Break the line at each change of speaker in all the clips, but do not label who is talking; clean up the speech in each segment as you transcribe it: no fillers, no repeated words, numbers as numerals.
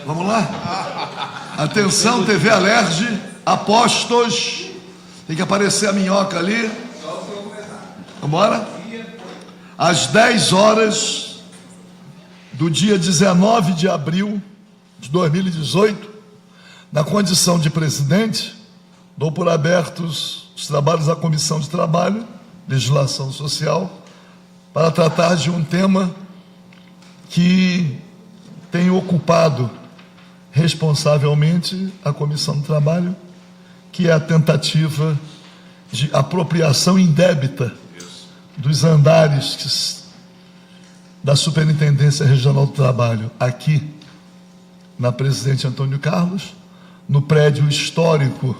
Vamos lá? Atenção, TV Alerj, apostos. Tem que aparecer a minhoca ali. Vamos embora? Às 10 horas do dia 19 de abril de 2018, na condição de presidente, dou por abertos os trabalhos da Comissão de Trabalho, Legislação Social, para tratar de um tema que tem ocupado responsavelmente a Comissão de Trabalho, que é a tentativa de apropriação indébita dos andares da Superintendência Regional do Trabalho, aqui na Presidente Antônio Carlos, no prédio histórico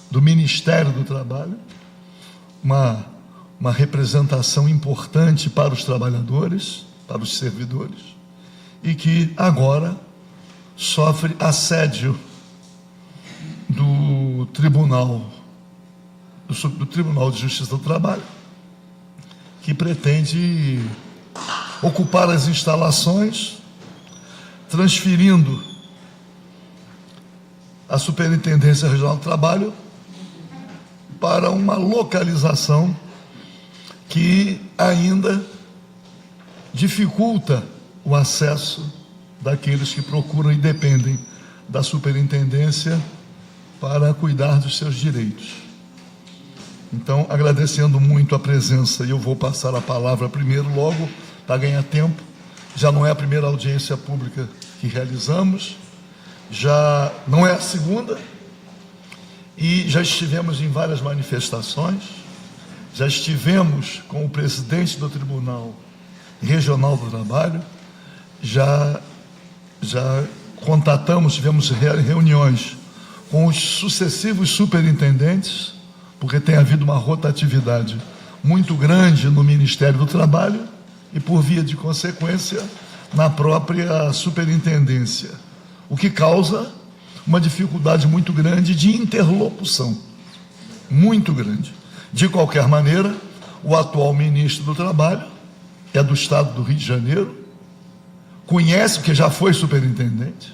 do Ministério do Trabalho, uma representação importante para os trabalhadores, para os servidores, e que agora sofre assédio do Tribunal de Justiça do Trabalho, que pretende ocupar as instalações, transferindo a Superintendência Regional do Trabalho para uma localização que ainda dificulta o acesso daqueles que procuram e dependem da superintendência para cuidar dos seus direitos. Então, agradecendo muito a presença, e eu vou passar a palavra primeiro, logo, para ganhar tempo. Já não é a primeira audiência pública que realizamos, já não é a segunda, e já estivemos em várias manifestações, já estivemos com o presidente do Tribunal Regional do Trabalho, já contatamos, tivemos reuniões com os sucessivos superintendentes, porque tem havido uma rotatividade muito grande no Ministério do Trabalho e, por via de consequência, na própria superintendência, o que causa uma dificuldade muito grande de interlocução, muito grande. De qualquer maneira, o atual ministro do Trabalho é do estado do Rio de Janeiro, conhece, porque já foi superintendente,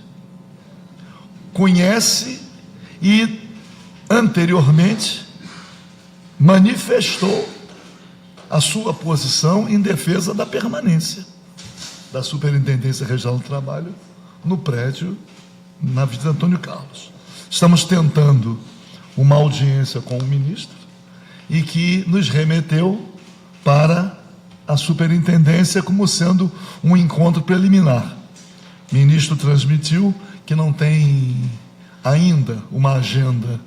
conhece e anteriormente manifestou a sua posição em defesa da permanência da Superintendência Regional do Trabalho no prédio na Avenida Antônio Carlos. Estamos tentando uma audiência com o ministro e que nos remeteu para a superintendência como sendo um encontro preliminar. O ministro transmitiu que não tem ainda uma agenda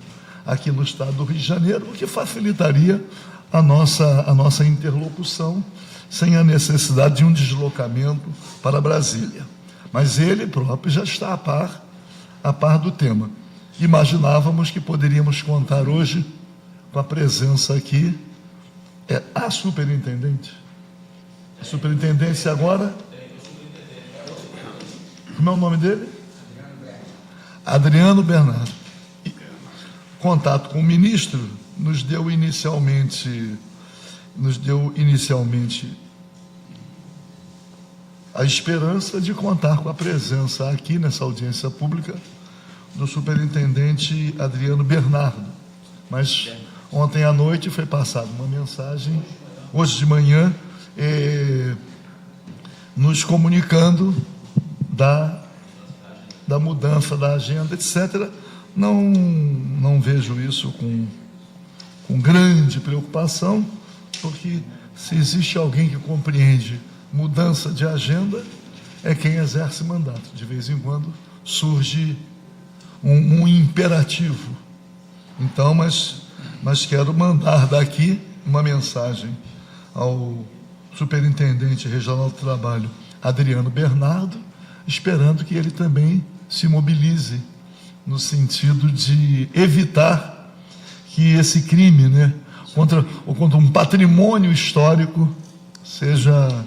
aqui no estado do Rio de Janeiro, o que facilitaria a nossa interlocução sem a necessidade de um deslocamento para Brasília. Mas ele próprio já está a par do tema. Imaginávamos que poderíamos contar hoje com a presença aqui, a superintendente. A superintendência agora, como é o nome dele? Adriano Bernardo. Contato com o ministro nos deu inicialmente a esperança de contar com a presença aqui nessa audiência pública do superintendente Adriano Bernardo. Mas ontem à noite foi passada uma mensagem, hoje de manhã, nos comunicando da mudança da agenda, etc. Não vejo isso com grande preocupação, porque se existe alguém que compreende mudança de agenda, é quem exerce mandato. De vez em quando surge um imperativo. Então, mas quero mandar daqui uma mensagem ao Superintendente Regional do Trabalho, Adriano Bernardo, esperando que ele também se mobilize no sentido de evitar que esse crime, contra um patrimônio histórico seja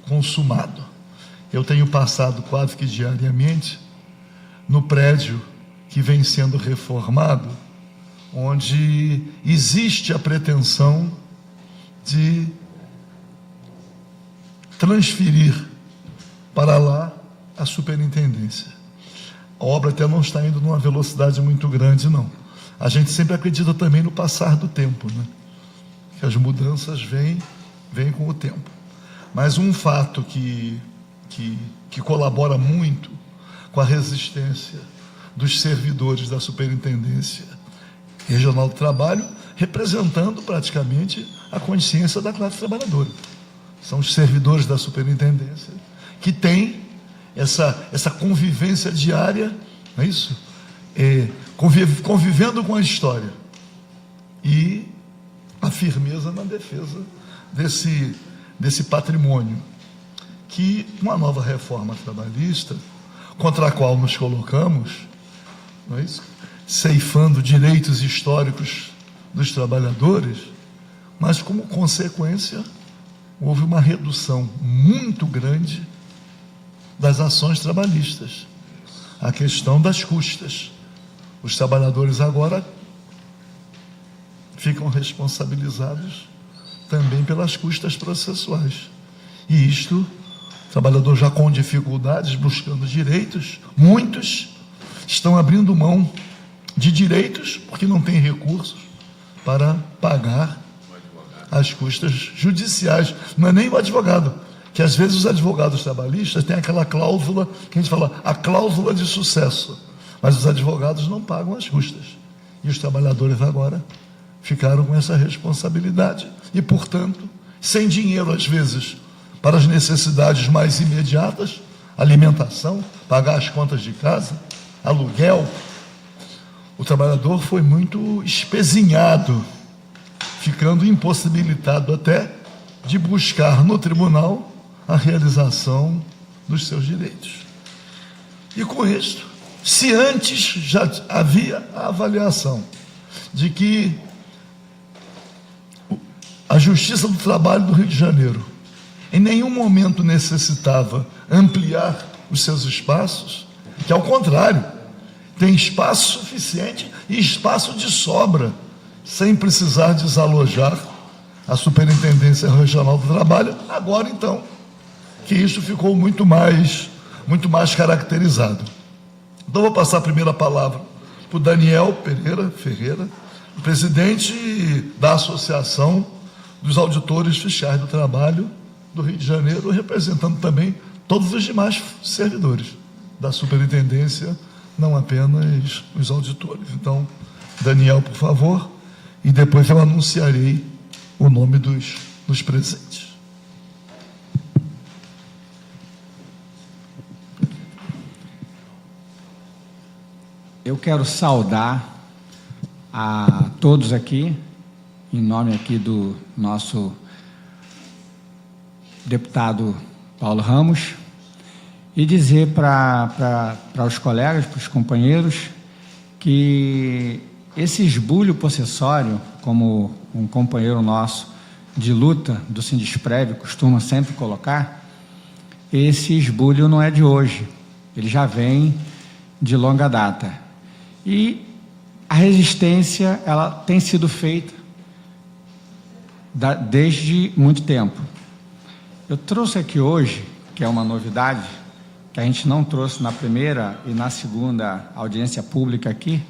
consumado. Eu tenho passado quase que diariamente no prédio que vem sendo reformado, onde existe a pretensão de transferir para lá a superintendência. A obra até não está indo numa velocidade muito grande, não. A gente sempre acredita também no passar do tempo, né? Que as mudanças vêm com o tempo. Mas um fato que colabora muito com a resistência dos servidores da Superintendência Regional do Trabalho, representando praticamente a consciência da classe trabalhadora. São os servidores da Superintendência que têm essa convivência diária, não é isso? Convivendo com a história e a firmeza na defesa desse patrimônio, que uma nova reforma trabalhista, contra a qual nos colocamos, não é isso? Ceifando direitos históricos dos trabalhadores, mas como consequência houve uma redução muito grande das ações trabalhistas, a questão das custas. Os trabalhadores agora ficam responsabilizados também pelas custas processuais. E isto, o trabalhador já com dificuldades, buscando direitos, muitos estão abrindo mão de direitos porque não têm recursos para pagar as custas judiciais. Não é nem o advogado, que às vezes os advogados trabalhistas têm aquela cláusula, que a gente fala, a cláusula de sucesso, mas os advogados não pagam as custas. E os trabalhadores agora ficaram com essa responsabilidade e, portanto, sem dinheiro às vezes para as necessidades mais imediatas, alimentação, pagar as contas de casa, aluguel. O trabalhador foi muito espezinhado, ficando impossibilitado até de buscar no tribunal a realização dos seus direitos. E com isso, se antes já havia a avaliação de que a Justiça do Trabalho do Rio de Janeiro em nenhum momento necessitava ampliar os seus espaços, que ao contrário, tem espaço suficiente e espaço de sobra, sem precisar desalojar a Superintendência Regional do Trabalho, agora então, que isso ficou muito mais caracterizado. Então vou passar a primeira palavra para o Daniel Pereira Ferreira, presidente da Associação dos Auditores Fiscais do Trabalho do Rio de Janeiro, representando também todos os demais servidores da superintendência, não apenas os auditores. Então, Daniel, por favor, e depois eu anunciarei o nome dos presentes.
Eu quero saudar a todos aqui, em nome aqui do nosso deputado Paulo Ramos, e dizer para os colegas, para os companheiros, que esse esbulho possessório, como um companheiro nosso de luta do Sindisprev costuma sempre colocar, esse esbulho não é de hoje, ele já vem de longa data. E a resistência, ela tem sido feita desde muito tempo. Eu trouxe aqui hoje, que é uma novidade, que a gente não trouxe na primeira e na segunda audiência pública aqui,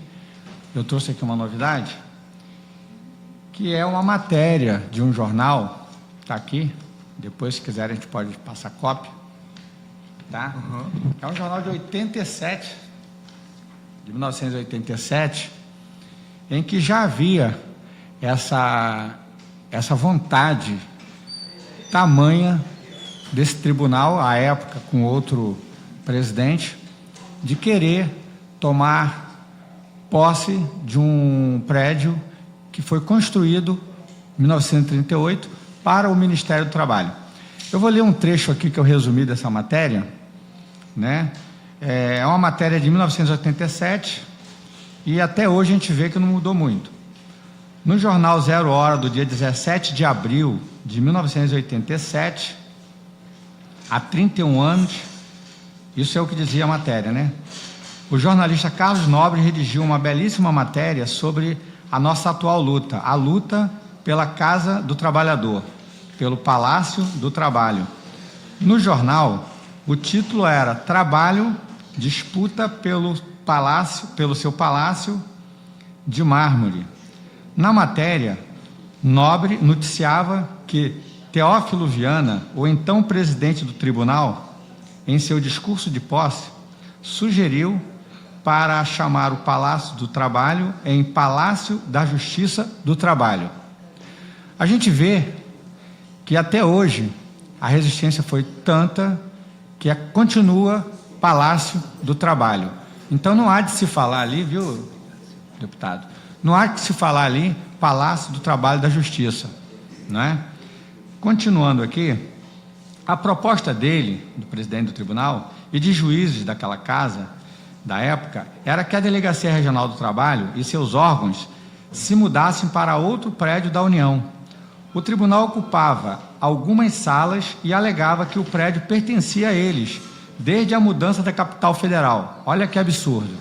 eu trouxe aqui uma novidade, que é uma matéria de um jornal, está aqui, depois se quiser a gente pode passar cópia, tá? É um jornal de 87, de 1987, em que já havia essa vontade tamanha desse tribunal, à época com outro presidente, de querer tomar posse de um prédio que foi construído em 1938 para o Ministério do Trabalho. Eu vou ler um trecho aqui que eu resumi dessa matéria, né? É uma matéria de 1987 e até hoje a gente vê que não mudou muito. No jornal Zero Hora, do dia 17 de abril de 1987, há 31 anos, isso é o que dizia a matéria, né? O jornalista Carlos Nobre redigiu uma belíssima matéria sobre a nossa atual luta, a luta pela Casa do Trabalhador, pelo Palácio do Trabalho. No jornal, O título era Trabalho, disputa pelo seu palácio de mármore. Na matéria, Nobre noticiava que Teófilo Viana, o então presidente do tribunal, em seu discurso de posse, sugeriu para chamar o Palácio do Trabalho em Palácio da Justiça do Trabalho. A gente vê que até hoje a resistência foi tanta que continua Palácio do Trabalho. Então não há de se falar ali, viu, deputado? Não há de se falar ali Palácio do Trabalho da Justiça, não é? Continuando aqui, a proposta dele, do presidente do tribunal e de juízes daquela casa, da época, era que a Delegacia Regional do Trabalho e seus órgãos se mudassem para outro prédio da União. O tribunal ocupava algumas salas e alegava que o prédio pertencia a eles, desde a mudança da capital federal. Olha que absurdo.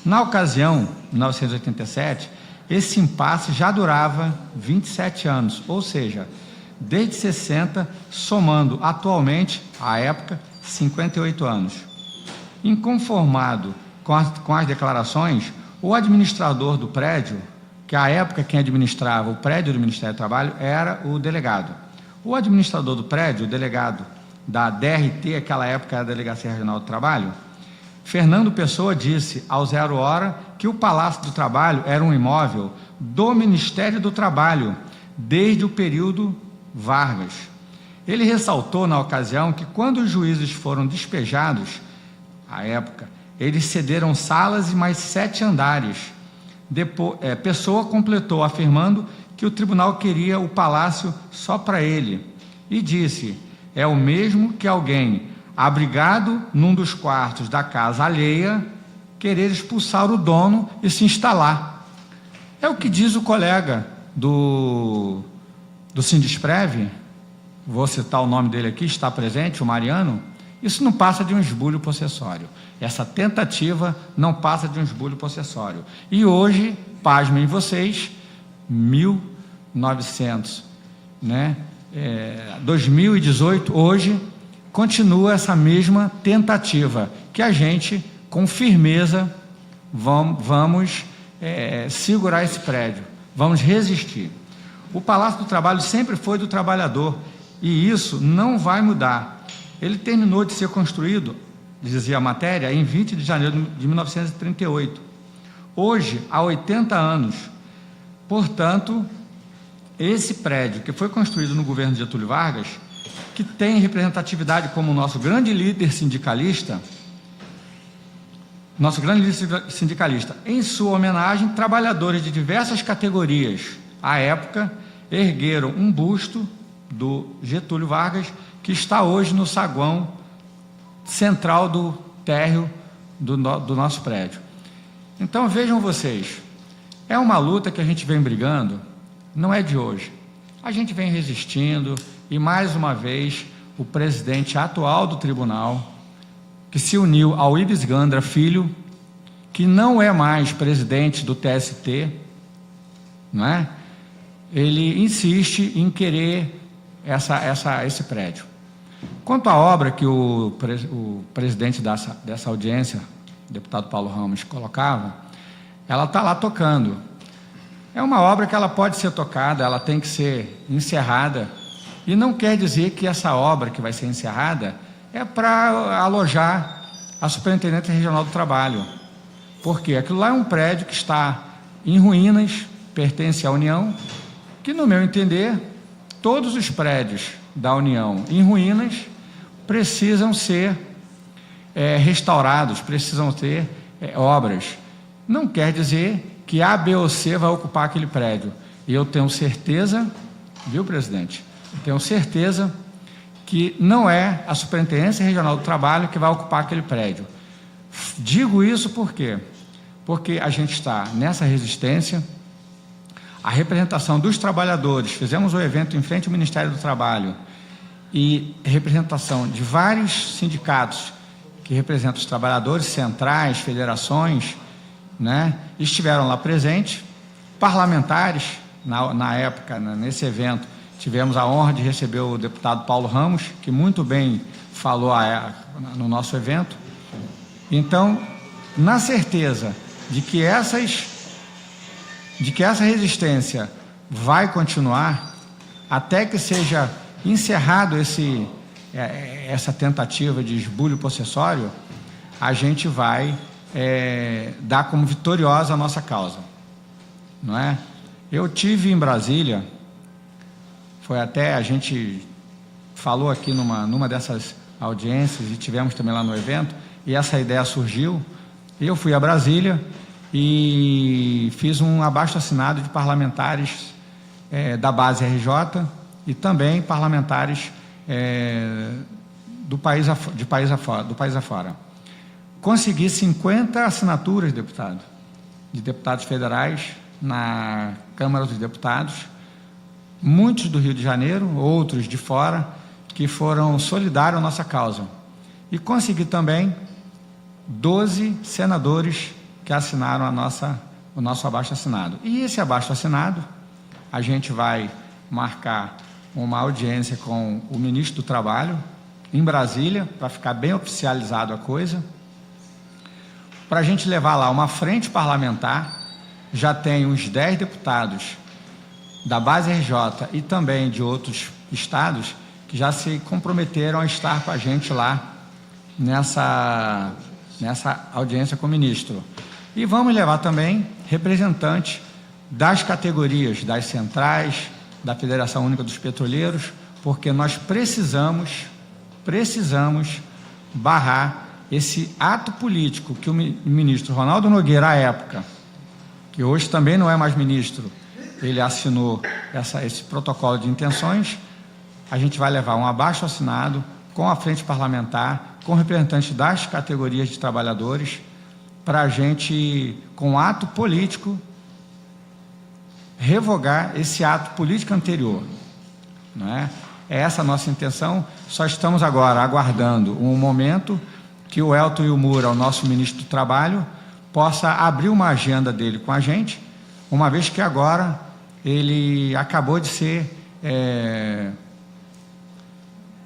Na ocasião, em 1987, esse impasse já durava 27 anos, ou seja, desde 60, somando atualmente, à época, 58 anos. Inconformado com as declarações, o administrador do prédio, que à época quem administrava o prédio do Ministério do Trabalho era o delegado. O administrador do prédio, o delegado da DRT, aquela época era a Delegacia Regional do Trabalho, Fernando Pessoa disse ao Zero Hora que o Palácio do Trabalho era um imóvel do Ministério do Trabalho, desde o período Vargas. Ele ressaltou na ocasião que quando os juízes foram despejados, à época, eles cederam salas e mais 7 andares. Depois, Pessoa completou afirmando que o tribunal queria o palácio só para ele e disse: é o mesmo que alguém abrigado num dos quartos da casa alheia querer expulsar o dono e se instalar. É o que diz o colega do Sindesprev, vou citar o nome dele aqui, está presente, o Mariano. Isso não passa de um esbulho possessório. Essa tentativa não passa de um esbulho possessório. E hoje, pasmem vocês, 2018, hoje, continua essa mesma tentativa, que a gente, com firmeza, vamos segurar esse prédio, vamos resistir. O Palácio do Trabalho sempre foi do trabalhador, e isso não vai mudar. Ele terminou de ser construído, dizia a matéria, em 20 de janeiro de 1938. Hoje, há 80 anos. Portanto, esse prédio, que foi construído no governo de Getúlio Vargas, que tem representatividade como nosso grande líder sindicalista, em sua homenagem, trabalhadores de diversas categorias, à época, ergueram um busto do Getúlio Vargas, que está hoje no saguão central do térreo do nosso prédio. Então, vejam vocês, é uma luta que a gente vem brigando, não é de hoje. A gente vem resistindo e, mais uma vez, o presidente atual do tribunal, que se uniu ao Ibis Gandra Filho, que não é mais presidente do TST, não é? Ele insiste em querer esse prédio. Quanto à obra que o presidente dessa audiência, o deputado Paulo Ramos, colocava, ela está lá tocando. É uma obra que ela pode ser tocada, ela tem que ser encerrada, e não quer dizer que essa obra que vai ser encerrada é para alojar a Superintendência Regional do Trabalho, porque aquilo lá é um prédio que está em ruínas, pertence à União, que, no meu entender, todos os prédios da União em ruínas precisam ser restaurados, precisam ter obras. Não quer dizer que A, B ou C vai ocupar aquele prédio. E eu tenho certeza, viu, presidente? Eu tenho certeza que não é a Superintendência Regional do Trabalho que vai ocupar aquele prédio. Digo isso por quê? Porque a gente está nessa resistência. A representação dos trabalhadores, fizemos o evento em frente ao Ministério do Trabalho, e representação de vários sindicatos que representam os trabalhadores, centrais, federações, né, estiveram lá presentes. Parlamentares, na época, nesse evento, tivemos a honra de receber o deputado Paulo Ramos, que muito bem falou no nosso evento. Então, na certeza de que essa resistência vai continuar até que seja encerrado essa tentativa de esbulho possessório, a gente vai dar como vitoriosa a nossa causa, não é? Eu tive em Brasília, a gente falou aqui numa dessas audiências e tivemos também lá no evento, e essa ideia surgiu. Eu fui a Brasília e fiz um abaixo-assinado de parlamentares da base RJ e também parlamentares do país afora. Consegui 50 assinaturas, deputado, de deputados federais na Câmara dos Deputados, muitos do Rio de Janeiro, outros de fora, que foram solidários à nossa causa. E consegui também 12 senadores que assinaram o nosso abaixo-assinado. E esse abaixo-assinado, a gente vai marcar uma audiência com o ministro do Trabalho, em Brasília, para ficar bem oficializado a coisa, para a gente levar lá uma frente parlamentar. Já tem uns 10 deputados da base RJ e também de outros estados que já se comprometeram a estar com a gente lá nessa audiência com o ministro. E vamos levar também representantes das categorias, das centrais, da Federação Única dos Petroleiros, porque nós precisamos barrar esse ato político que o ministro Ronaldo Nogueira, à época, que hoje também não é mais ministro, ele assinou esse protocolo de intenções. A gente vai levar um abaixo-assinado com a frente parlamentar, com representantes das categorias de trabalhadores, para a gente, com ato político, revogar esse ato político anterior, não é? É essa a nossa intenção. Só estamos agora aguardando um momento que o Elton Yumura, o nosso ministro do Trabalho, possa abrir uma agenda dele com a gente, uma vez que agora ele acabou de ser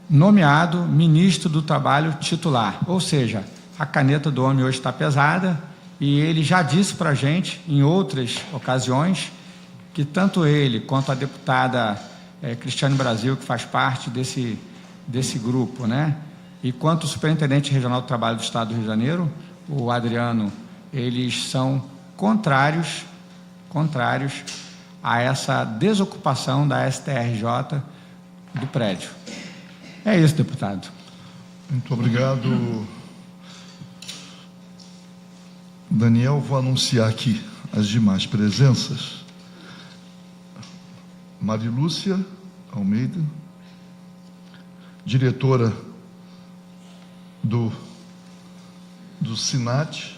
nomeado ministro do Trabalho titular, ou seja, a caneta do homem hoje está pesada, e ele já disse para a gente, em outras ocasiões, que tanto ele quanto a deputada Cristiane Brasil, que faz parte desse grupo, né, e quanto o superintendente regional do trabalho do Estado do Rio de Janeiro, o Adriano, eles são contrários a essa desocupação da STRJ do prédio. É isso, deputado.
Muito obrigado, Daniel. Vou anunciar aqui as demais presenças. Marilúcia Almeida, diretora do SINAIT.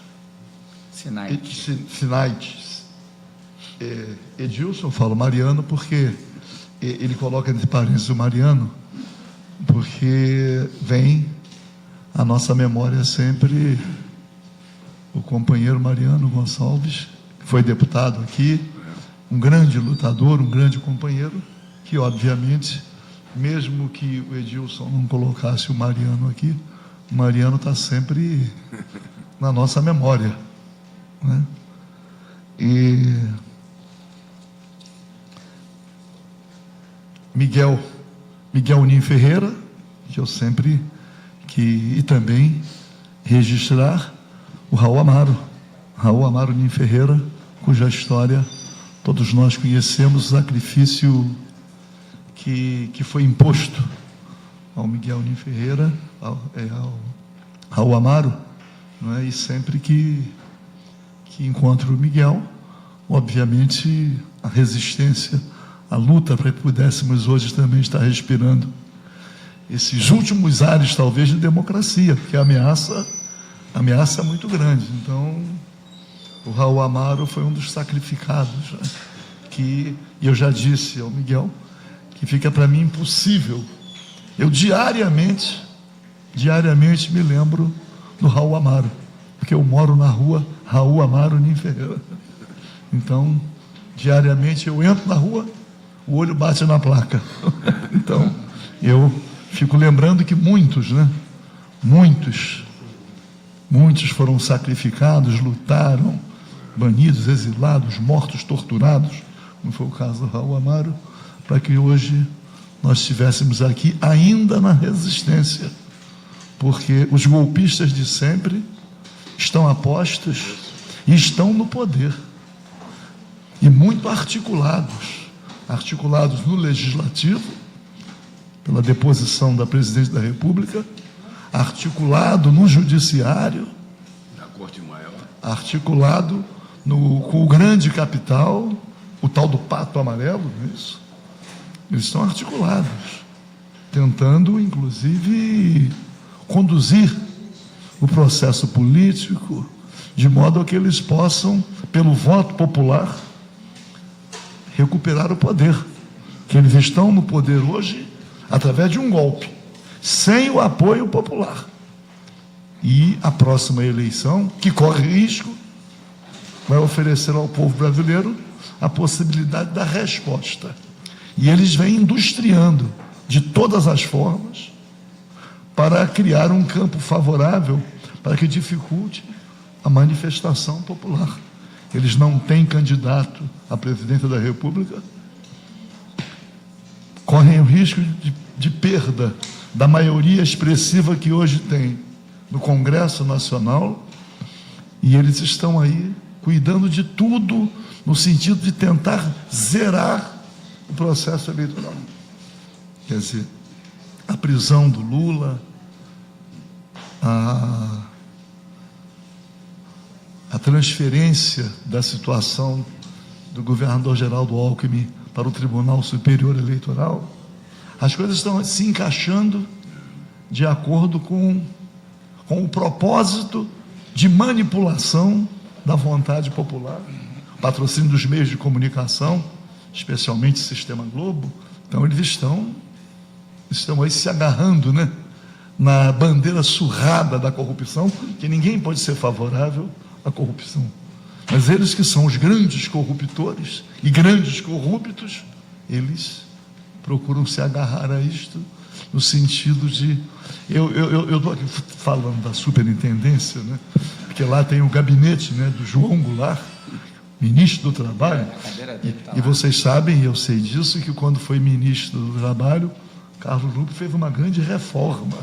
Edilson, eu falo Mariano porque ele coloca entre parênteses o Mariano, porque vem à nossa memória sempre o companheiro Mariano Gonçalves, que foi deputado aqui, um grande lutador, um grande companheiro, que obviamente, mesmo que o Edilson não colocasse o Mariano aqui, o Mariano está sempre na nossa memória, né? E Miguel Unim Ferreira, que eu sempre e também registrar o Raul Amaro Unim Ferreira, cuja história todos nós conhecemos, o sacrifício que foi imposto ao Miguel Unim Ferreira, ao Raul Amaro, não é? E sempre que encontro o Miguel, obviamente a resistência, a luta para que pudéssemos hoje também estar respirando esses últimos ares, talvez, de democracia, porque a ameaça é muito grande. Então, o Raul Amaro foi um dos sacrificados, né? E eu já disse ao Miguel que fica para mim impossível. Eu diariamente me lembro do Raul Amaro, porque eu moro na rua Raul Amaro Unim Ferreira. Então, diariamente eu entro na rua, o olho bate na placa. Então, eu fico lembrando que muitos, né? Muitos foram sacrificados, lutaram, banidos, exilados, mortos, torturados, como foi o caso do Raul Amaro, para que hoje nós estivéssemos aqui ainda na resistência, porque os golpistas de sempre estão a postos e estão no poder, e muito articulados no Legislativo, pela deposição da Presidente da República, articulado no Judiciário,
da Corte Maior,
articulado com o grande capital, o tal do pato amarelo, não é isso? Eles estão articulados, tentando, inclusive, conduzir o processo político de modo a que eles possam, pelo voto popular, recuperar o poder. Que eles estão no poder hoje através de um golpe, sem o apoio popular. E a próxima eleição, que corre risco, vai oferecer ao povo brasileiro a possibilidade da resposta. E eles vêm industriando de todas as formas para criar um campo favorável para que dificulte a manifestação popular. Eles não têm candidato à presidência da República, correm o risco de perda da maioria expressiva que hoje tem no Congresso Nacional, e eles estão aí cuidando de tudo no sentido de tentar zerar o processo eleitoral. Quer dizer, a prisão do Lula, a transferência da situação do governador Geraldo Alckmin para o Tribunal Superior Eleitoral, as coisas estão se encaixando de acordo com o propósito de manipulação da vontade popular, patrocínio dos meios de comunicação, especialmente o Sistema Globo. Então eles estão aí se agarrando, né, na bandeira surrada da corrupção, que ninguém pode ser favorável à corrupção. Mas eles que são os grandes corruptores e grandes corruptos, eles procuram se agarrar a isto no sentido de... Eu estou aqui falando da superintendência, né, porque lá tem o gabinete, né, do João Goulart, ministro do Trabalho, e vocês sabem, e eu sei disso, que quando foi ministro do Trabalho, Carlos Lupe fez uma grande reforma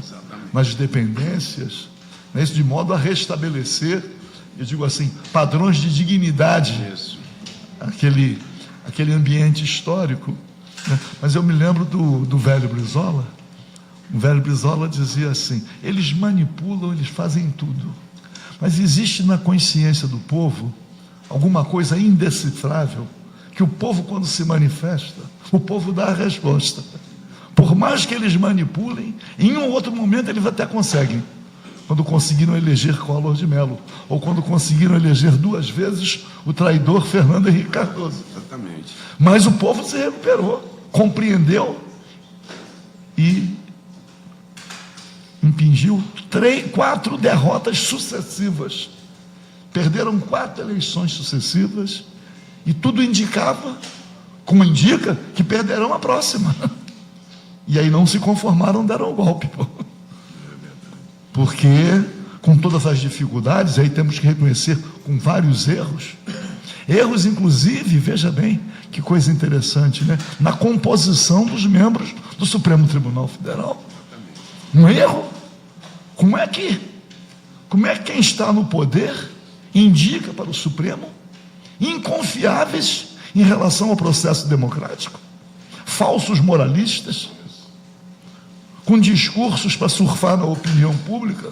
nas dependências, né, isso de modo a restabelecer, eu digo assim, padrões de dignidade, aquele ambiente histórico, né? Mas eu me lembro do velho Brizola. O velho Brizola dizia assim: eles manipulam, eles fazem tudo, mas existe na consciência do povo alguma coisa indecifrável, que o povo, quando se manifesta, o povo dá a resposta. Por mais que eles manipulem, em um outro momento eles até conseguem. Quando conseguiram eleger Collor de Mello, ou quando conseguiram eleger 2 vezes o traidor Fernando Henrique Cardoso.
exatamente.
Mas o povo se recuperou, compreendeu e impingiu 4 derrotas sucessivas. Perderam 4 eleições sucessivas e tudo indicava, como indica, que perderão a próxima. E aí não se conformaram, deram o golpe. Porque, com todas as dificuldades, aí temos que reconhecer, com vários erros inclusive, veja bem, que coisa interessante, né? Na composição dos membros do Supremo Tribunal Federal. Um erro. Como é que quem está no poder indica para o Supremo inconfiáveis em relação ao processo democrático, falsos moralistas, com discursos para surfar na opinião pública?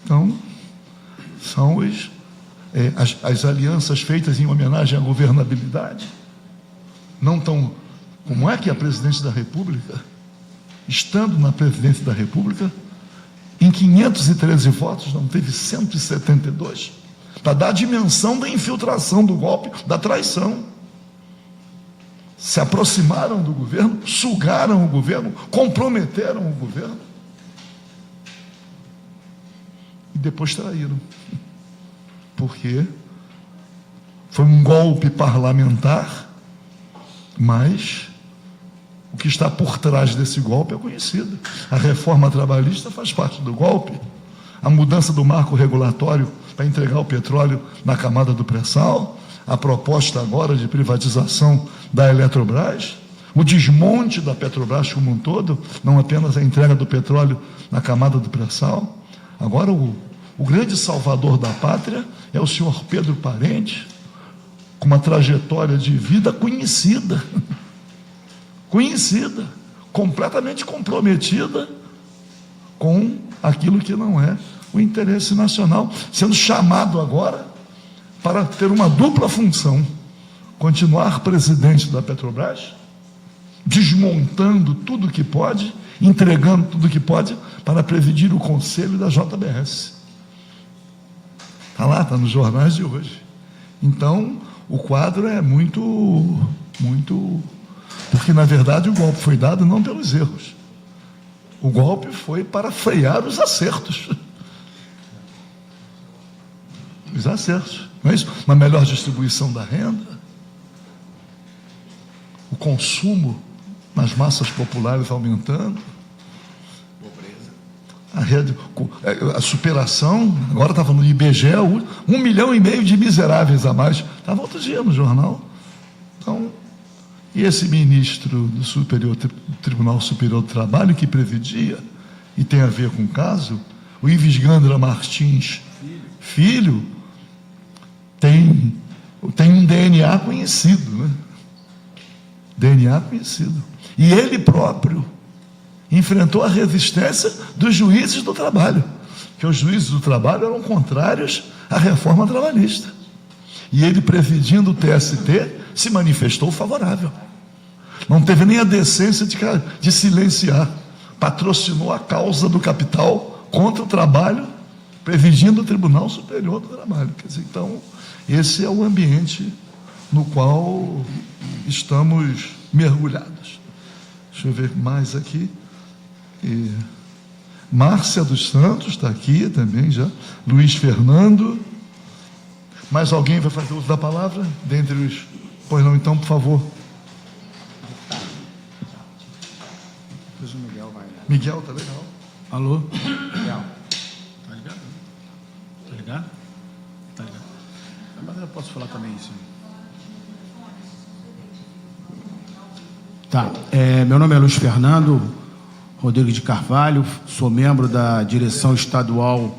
Então, são as alianças feitas em homenagem à governabilidade. Não tão... Como é que a presidente da República, estando na presidência da República, em 513 votos, não teve 172, para dar a dimensão da infiltração do golpe, da traição. Se aproximaram do governo, sugaram o governo, comprometeram o governo e depois traíram, porque Foi um golpe parlamentar, mas o que está por trás desse golpe é conhecido. A reforma trabalhista faz parte do golpe. A mudança do marco regulatório para entregar o petróleo na camada do pré-sal, a proposta agora de privatização da Eletrobras, o desmonte da Petrobras como um todo, não apenas a entrega do petróleo na camada do pré-sal. Agora, o grande salvador da pátria é o senhor Pedro Parente, com uma trajetória de vida conhecida, completamente comprometida com aquilo que não é o interesse nacional, sendo chamado agora para ter uma dupla função: continuar presidente da Petrobras, desmontando tudo que pode, entregando tudo que pode para presidir o conselho da JBS. Está lá, está nos jornais de hoje. Então, o quadro é muito... Porque, na verdade, o golpe foi dado não pelos erros. O golpe foi para frear os acertos. Os acertos, não é isso? Uma melhor distribuição da renda, o consumo nas massas populares aumentando, a superação, agora estava no IBGE, 1,5 milhão de miseráveis a mais. Estava outro dia no jornal. Então, e esse ministro do Tribunal Superior do Trabalho, que presidia, e tem a ver com o caso, o Ives Gandra Martins Filho, tem um DNA conhecido, né? DNA conhecido. E ele próprio enfrentou a resistência dos juízes do trabalho, que os juízes do trabalho eram contrários à reforma trabalhista. E ele, presidindo o TST, se manifestou favorável. Não teve nem a decência de silenciar. Patrocinou a causa do capital contra o trabalho, presidindo o Tribunal Superior do Trabalho. Quer dizer, então, esse é o ambiente no qual estamos mergulhados. Deixa eu ver mais aqui. Márcia dos Santos está aqui também já. Luiz Fernando. Mais alguém vai fazer uso da palavra? Dentre os... Pois não, então, por favor.
Depois o Miguel vai.
Miguel, tá legal.
Alô?
Miguel.
Tá ligado? Tá ligado? Tá ligado. Mas eu posso falar também isso. Tá. Meu nome é Luiz Fernando Rodrigues de Carvalho, sou membro da direção estadual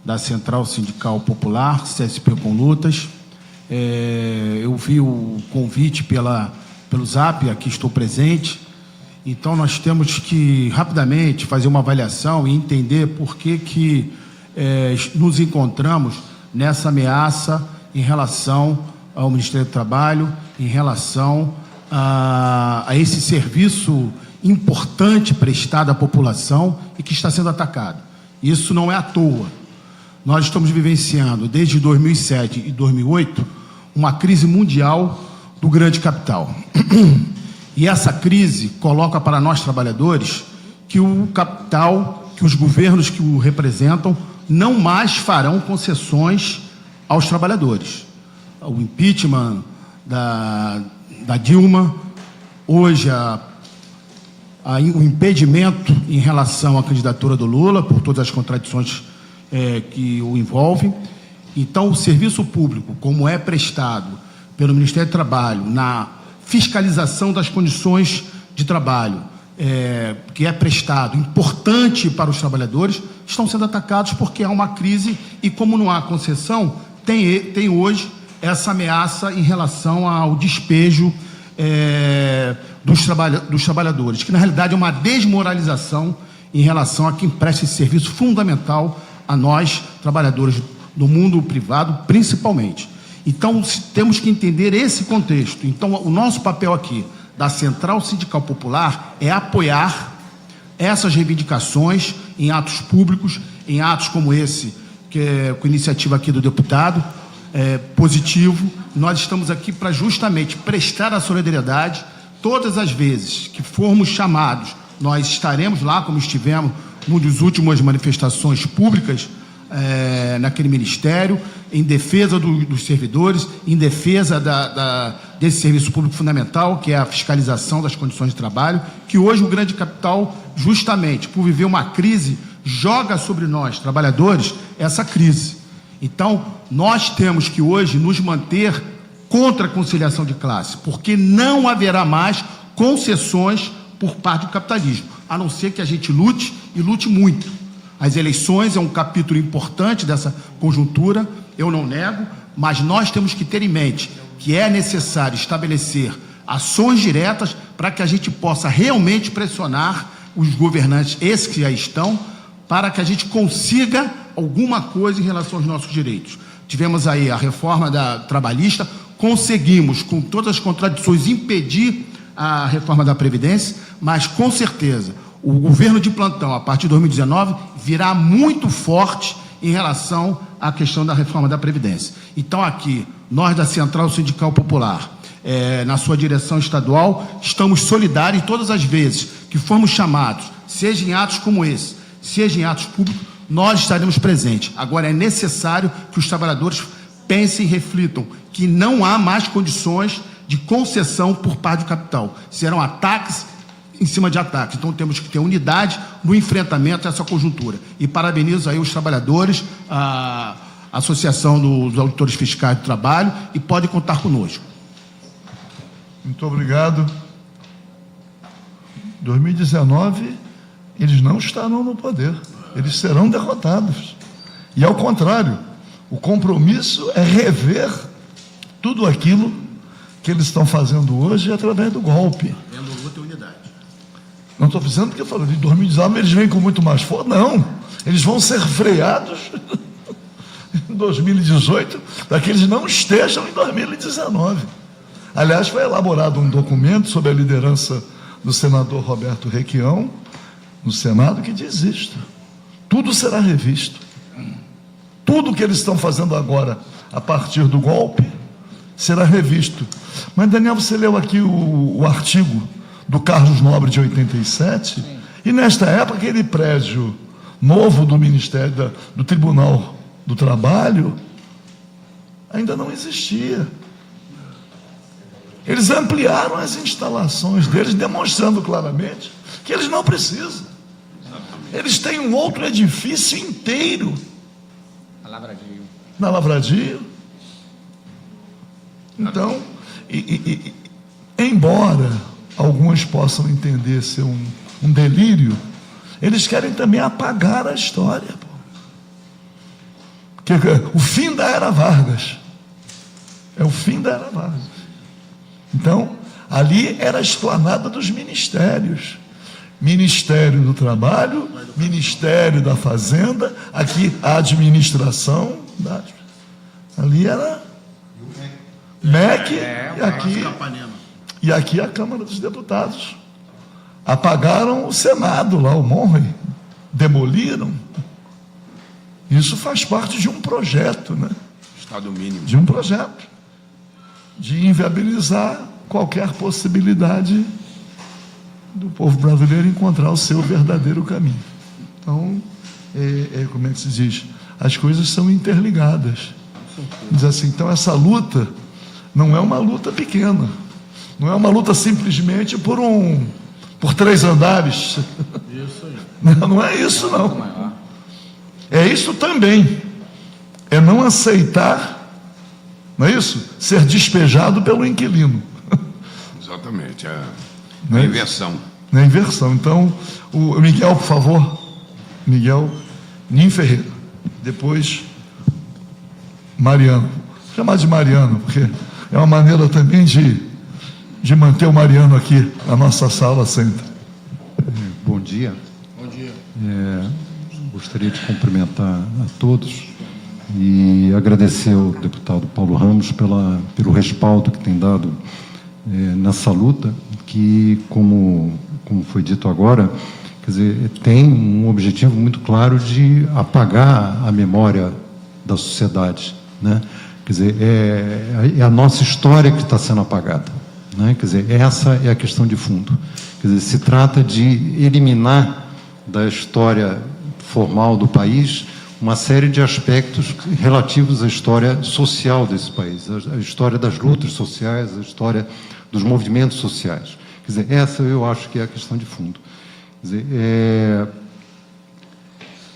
da Central Sindical Popular, CSP com Lutas. Eu vi o convite pelo Zap, aqui estou presente. Então, nós temos que, rapidamente, fazer uma avaliação e entender por que nos encontramos nessa ameaça em relação ao Ministério do Trabalho, em relação a esse serviço importante prestado à população e que está sendo atacado. Isso não é à toa. Nós estamos vivenciando, desde 2007 e 2008, uma crise mundial do grande capital. E essa crise coloca para nós, trabalhadores, que o capital, que os governos que o representam, não mais farão concessões aos trabalhadores. O impeachment da Dilma, hoje o impedimento em relação à candidatura do Lula, por todas as contradições que o envolvem. Então, o serviço público, como é prestado pelo Ministério do Trabalho, na fiscalização das condições de trabalho, que é prestado, importante para os trabalhadores, estão sendo atacados porque há uma crise e, como não há concessão, tem hoje essa ameaça em relação ao despejo dos trabalhadores, que na realidade é uma desmoralização em relação a quem presta esse serviço fundamental a nós, trabalhadores do mundo privado, principalmente. Então, temos que entender esse contexto. Então, o nosso papel aqui, da Central Sindical Popular, é apoiar essas reivindicações em atos públicos, em atos como esse, que é com iniciativa aqui do deputado, positivo. Nós estamos aqui para justamente prestar a solidariedade. Todas as vezes que formos chamados, nós estaremos lá, como estivemos numa das últimas manifestações públicas naquele ministério. em defesa dos servidores, em defesa desse serviço público fundamental, que é a fiscalização das condições de trabalho, que hoje o grande capital, justamente por viver uma crise, joga sobre nós, trabalhadores, essa crise. Então, nós temos que hoje nos manter contra a conciliação de classe, porque não haverá mais concessões por parte do capitalismo, a não ser que a gente lute e lute muito. As eleições é um capítulo importante dessa conjuntura, eu não nego, mas nós temos que ter em mente que é necessário estabelecer ações diretas para que a gente possa realmente pressionar os governantes, esses que já estão, para que a gente consiga alguma coisa em relação aos nossos direitos. Tivemos aí a reforma trabalhista, conseguimos, com todas as contradições, impedir a reforma da Previdência, mas, com certeza, o governo de plantão, a partir de 2019, virá muito forte em relação à questão da reforma da Previdência. Então, aqui, nós da Central Sindical Popular, na sua direção estadual, estamos solidários, e todas as vezes que formos chamados, seja em atos como esse, seja em atos públicos, nós estaremos presentes. Agora, é necessário que os trabalhadores pensem e reflitam que não há mais condições de concessão por parte do capital. Serão ataques em cima de ataques. Então, temos que ter unidade no enfrentamento a essa conjuntura. E parabenizo aí os trabalhadores, a Associação dos Auditores Fiscais do Trabalho, e pode contar conosco.
Muito obrigado. 2019, eles não estarão no poder. Eles serão derrotados. E, ao contrário, o compromisso é rever tudo aquilo que eles estão fazendo hoje através do golpe.
Tendo luta e unidade.
Não estou dizendo que eu falo de 2019 eles vêm com muito mais força. Não, eles vão ser freados em 2018 para que eles não estejam em 2019. Aliás, foi elaborado um documento sob a liderança do senador Roberto Requião, no Senado, que diz isto. Tudo será revisto. Tudo que eles estão fazendo agora, a partir do golpe, será revisto. Mas, Daniel, você leu aqui o artigo do Carlos Nobre de 87, sim. E nesta época aquele prédio novo do Ministério do Tribunal do Trabalho ainda não existia. Eles ampliaram as instalações deles, demonstrando claramente que eles não precisam. Eles têm um outro edifício inteiro na Lavradio. Então, embora alguns possam entender ser um delírio, eles querem também apagar a história. Porque o fim da Era Vargas é o fim da Era Vargas. Então, ali era a esplanada dos ministérios. Ministério do Trabalho, Ministério da Fazenda, aqui a administração, ali era MEC, e aqui a Câmara dos Deputados. Apagaram o Senado lá, o Monroe, demoliram. Isso faz parte de um projeto, né?
Estado mínimo.
De um projeto de inviabilizar qualquer possibilidade do povo brasileiro encontrar o seu verdadeiro caminho. Então, como é que se diz? As coisas são interligadas. Diz assim, então essa luta não é uma luta pequena, não é uma luta simplesmente por 3 andares.
Isso aí.
Não é isso, não. É isso também. É não aceitar, não é isso? Ser despejado pelo inquilino.
Exatamente, é
Não
a
é
inversão.
Na inversão. Então, o Miguel, por favor. Miguel Nim Ferreira. Depois, Mariano. Vou chamar de Mariano, porque é uma maneira também de manter o Mariano aqui na nossa sala sempre.
Bom dia.
Bom dia.
Gostaria de cumprimentar a todos e agradecer ao deputado Paulo Ramos pelo respaldo que tem dado nessa luta, que, como foi dito agora, quer dizer, tem um objetivo muito claro de apagar a memória da sociedade, né? Quer dizer, é a nossa história que está sendo apagada, né? Quer dizer, essa é a questão de fundo. Quer dizer, se trata de eliminar da história formal do país uma série de aspectos relativos à história social desse país, a história das lutas sociais, a história dos movimentos sociais. Quer dizer, essa eu acho que é a questão de fundo. Quer dizer,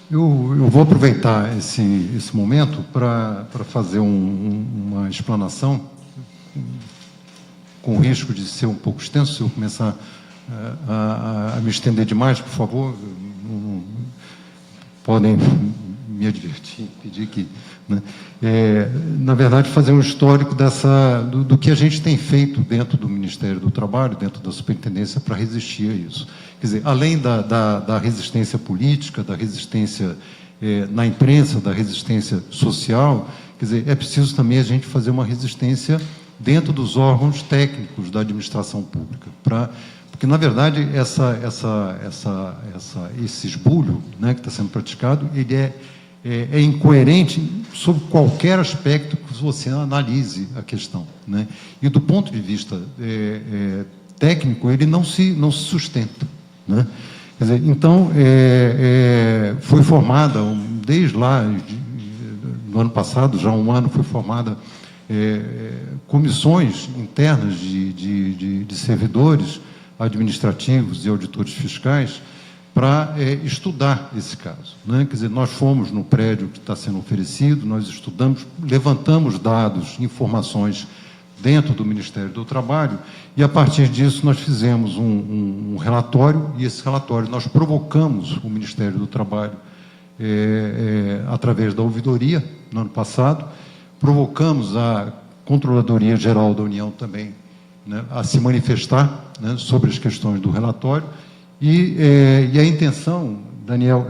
eu vou aproveitar esse momento para fazer uma explanação, com o risco de ser um pouco extenso. Se eu começar a me estender demais, por favor, podem me advertir, pedir que... Né? Na verdade, fazer um histórico do que a gente tem feito dentro do Ministério do Trabalho, dentro da Superintendência, para resistir a isso. Quer dizer, além da resistência política, da resistência na imprensa, da resistência social, quer dizer, é preciso também a gente fazer uma resistência dentro dos órgãos técnicos da administração pública, porque, na verdade, esse esbulho, né, que está sendo praticado, ele é incoerente sob qualquer aspecto que você analise a questão, né? E, do ponto de vista técnico, ele não se sustenta, né? Quer dizer, então, foi formada, desde lá, no ano passado, já há um ano, foi formada comissões internas de servidores administrativos e auditores fiscais para estudar esse caso, né? Quer dizer, nós fomos no prédio que está sendo oferecido, nós estudamos, levantamos dados, informações dentro do Ministério do Trabalho, e, a partir disso, nós fizemos um relatório, e esse relatório nós provocamos o Ministério do Trabalho através da ouvidoria, no ano passado, provocamos a Controladoria Geral da União também, né, a se manifestar, né, sobre as questões do relatório, e a intenção, Daniel,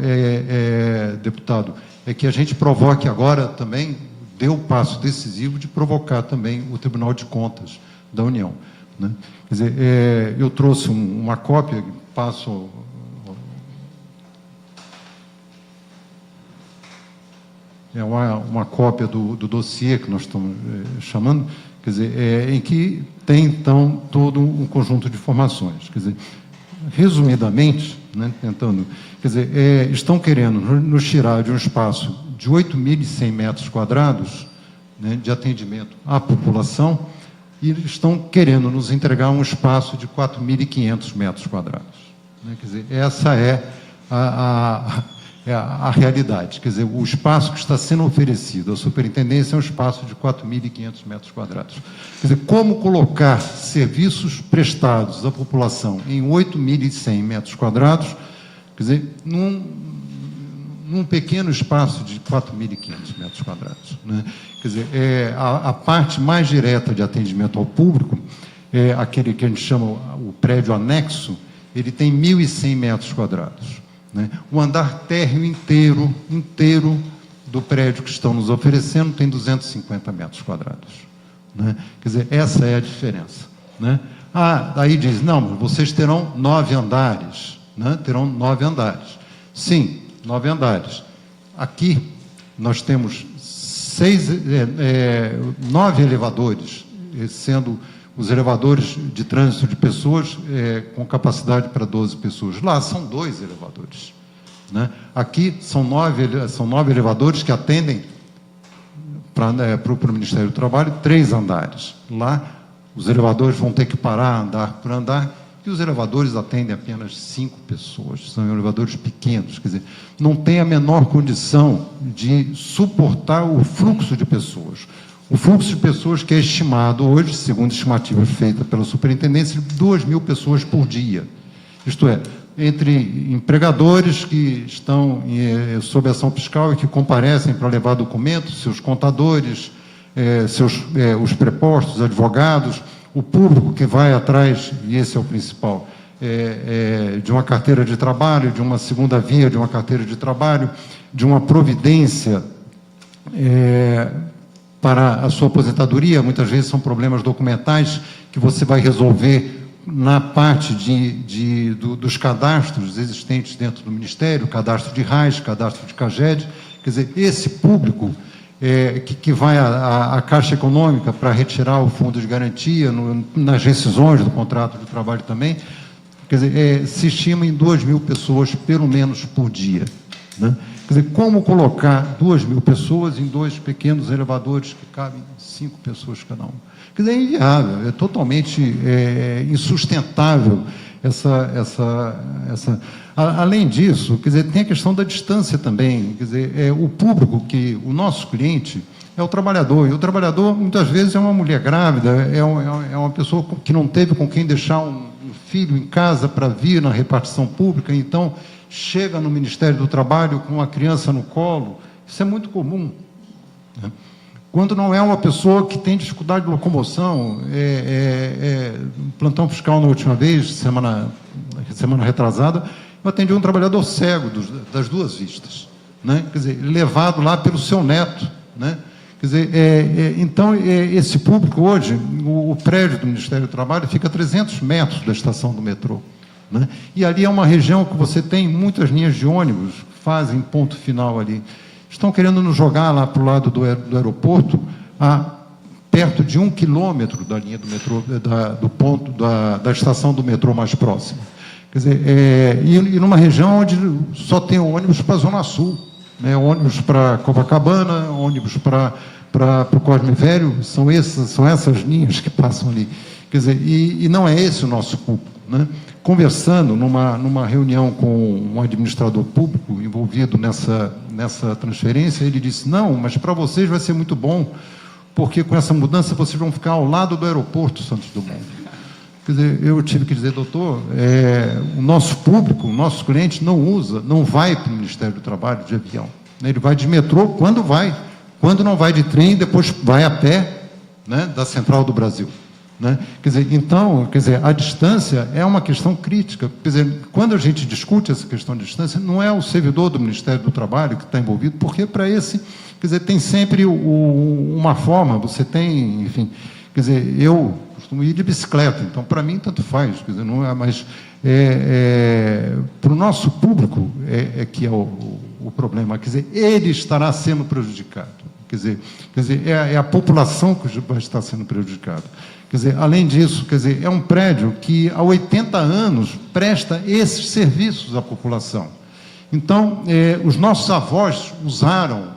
deputado, é que a gente provoque agora também, dê o passo decisivo de provocar também o Tribunal de Contas da União, né? Quer dizer, eu trouxe uma cópia, passo... uma cópia do dossiê que nós estamos chamando, quer dizer, em que tem, então, todo um conjunto de informações. Quer dizer, resumidamente, né, tentando, quer dizer, estão querendo nos tirar de um espaço de 8.100 metros quadrados, né, de atendimento à população, e estão querendo nos entregar um espaço de 4.500 metros quadrados. Né? Quer dizer, essa é a realidade. Quer dizer, o espaço que está sendo oferecido à superintendência é um espaço de 4.500 metros quadrados. Quer dizer, como colocar serviços prestados à população em 8.100 metros quadrados, quer dizer, num pequeno espaço de 4.500 metros quadrados, né? Quer dizer, a parte mais direta de atendimento ao público, aquele que a gente chama o prédio anexo, ele tem 1.100 metros quadrados. Né? O andar térreo inteiro do prédio que estão nos oferecendo tem 250 metros quadrados. Né? Quer dizer, essa é a diferença. Né? Aí diz, não, vocês terão 9 andares. Né? Terão 9 andares. Sim, 9 andares. Aqui nós temos 9 elevadores, sendo os elevadores de trânsito de pessoas com capacidade para 12 pessoas. Lá são 2 elevadores. Né? Aqui são 9 elevadores que atendem para o Ministério do Trabalho 3 andares. Lá os elevadores vão ter que parar andar por andar, e os elevadores atendem apenas 5 pessoas. São elevadores pequenos, quer dizer, não tem a menor condição de suportar o fluxo de pessoas. O fluxo de pessoas que é estimado hoje, segundo estimativas feitas pela superintendência, de 2.000 pessoas por dia. Isto é, entre empregadores que estão sob ação fiscal e que comparecem para levar documentos, seus contadores, os prepostos, advogados, o público que vai atrás, e esse é o principal, de uma carteira de trabalho, de uma segunda via, de uma carteira de trabalho, de uma providência para a sua aposentadoria. Muitas vezes são problemas documentais que você vai resolver na parte dos cadastros existentes dentro do Ministério, cadastro de RAIS, cadastro de CAGED. Quer dizer, esse público que vai à Caixa Econômica para retirar o fundo de garantia, nas rescisões do contrato de trabalho também, quer dizer, se estima em 2.000 pessoas, pelo menos, por dia. né? Quer dizer, como colocar 2.000 pessoas em 2 pequenos elevadores que cabem 5 pessoas cada um? Quer dizer, é inviável, é totalmente insustentável Além disso, quer dizer, tem a questão da distância também. Quer dizer, o público, o nosso cliente é o trabalhador, e o trabalhador muitas vezes é uma mulher grávida, é uma pessoa que não teve com quem deixar um filho em casa para vir na repartição pública, então chega no Ministério do Trabalho com uma criança no colo. Isso é muito comum, né? Quando não é uma pessoa que tem dificuldade de locomoção, plantão fiscal na última vez, semana retrasada, eu atendi um trabalhador cego das 2 vistas, né? Quer dizer, levado lá pelo seu neto, né? Quer dizer, então, esse público hoje, o prédio do Ministério do Trabalho fica a 300 metros da estação do metrô, né? E ali é uma região que você tem muitas linhas de ônibus que fazem ponto final ali. Estão querendo nos jogar lá para o lado do aeroporto, perto de 1 quilômetro da linha do metrô, do ponto da estação do metrô mais próxima. Quer dizer, e numa região onde só tem ônibus para a Zona Sul, né? Ônibus para Copacabana, ônibus para o Cosme Velho, são essas linhas que passam ali. Quer dizer, e não é esse o nosso público, né? Conversando numa reunião com um administrador público envolvido nessa transferência, ele disse: não, mas para vocês vai ser muito bom, porque com essa mudança vocês vão ficar ao lado do aeroporto Santos Dumont. Quer dizer, eu tive que dizer: doutor, o nosso público, o nosso cliente não vai para o Ministério do Trabalho de avião, né? Ele vai de metrô quando vai, quando não vai de trem, depois vai a pé, né, da Central do Brasil, né? Quer dizer, então, a distância é uma questão crítica. Quer dizer, quando a gente discute essa questão de distância, não é o servidor do Ministério do Trabalho que está envolvido, porque para esse, quer dizer, tem sempre uma forma, você tem, enfim, quer dizer, eu costumo ir de bicicleta, então para mim tanto faz, quer dizer, não é, mas para o nosso público que é o problema, quer dizer, ele estará sendo prejudicado, quer dizer, é a população que vai estar sendo prejudicada. Quer dizer, além disso, quer dizer, é um prédio que há 80 anos presta esses serviços à população. Então, os nossos avós usaram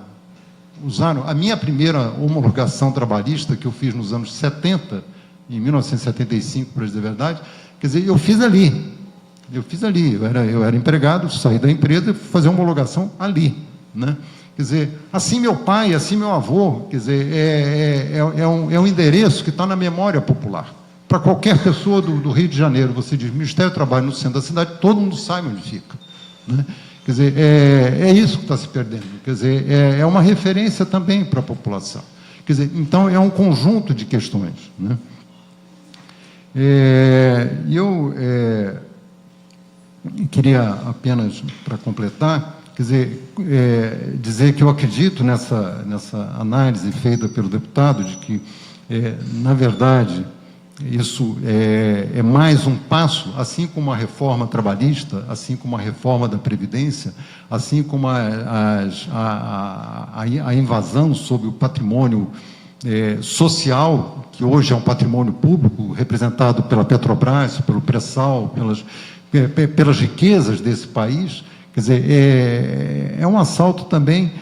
a minha primeira homologação trabalhista, que eu fiz nos anos 70, em 1975, para dizer a verdade, quer dizer, eu fiz ali, eu era empregado, saí da empresa e fui fazer homologação ali, né? Quer dizer, assim meu pai, assim meu avô, quer dizer, é um endereço que está na memória popular. Para qualquer pessoa do Rio de Janeiro, você diz Ministério do Trabalho no centro da cidade, todo mundo sabe onde fica, né? Quer dizer, é isso que está se perdendo. Quer dizer, é uma referência também para a população. Quer dizer, então, é um conjunto de questões, né? Eu queria apenas, para completar, quer dizer, dizer que eu acredito nessa análise feita pelo deputado, de que, na verdade, isso é mais um passo, assim como a reforma trabalhista, assim como a reforma da Previdência, assim como a invasão sobre o patrimônio social, que hoje é um patrimônio público, representado pela Petrobras, pelo pré-sal, pelas riquezas desse país. Quer dizer, é um assalto também,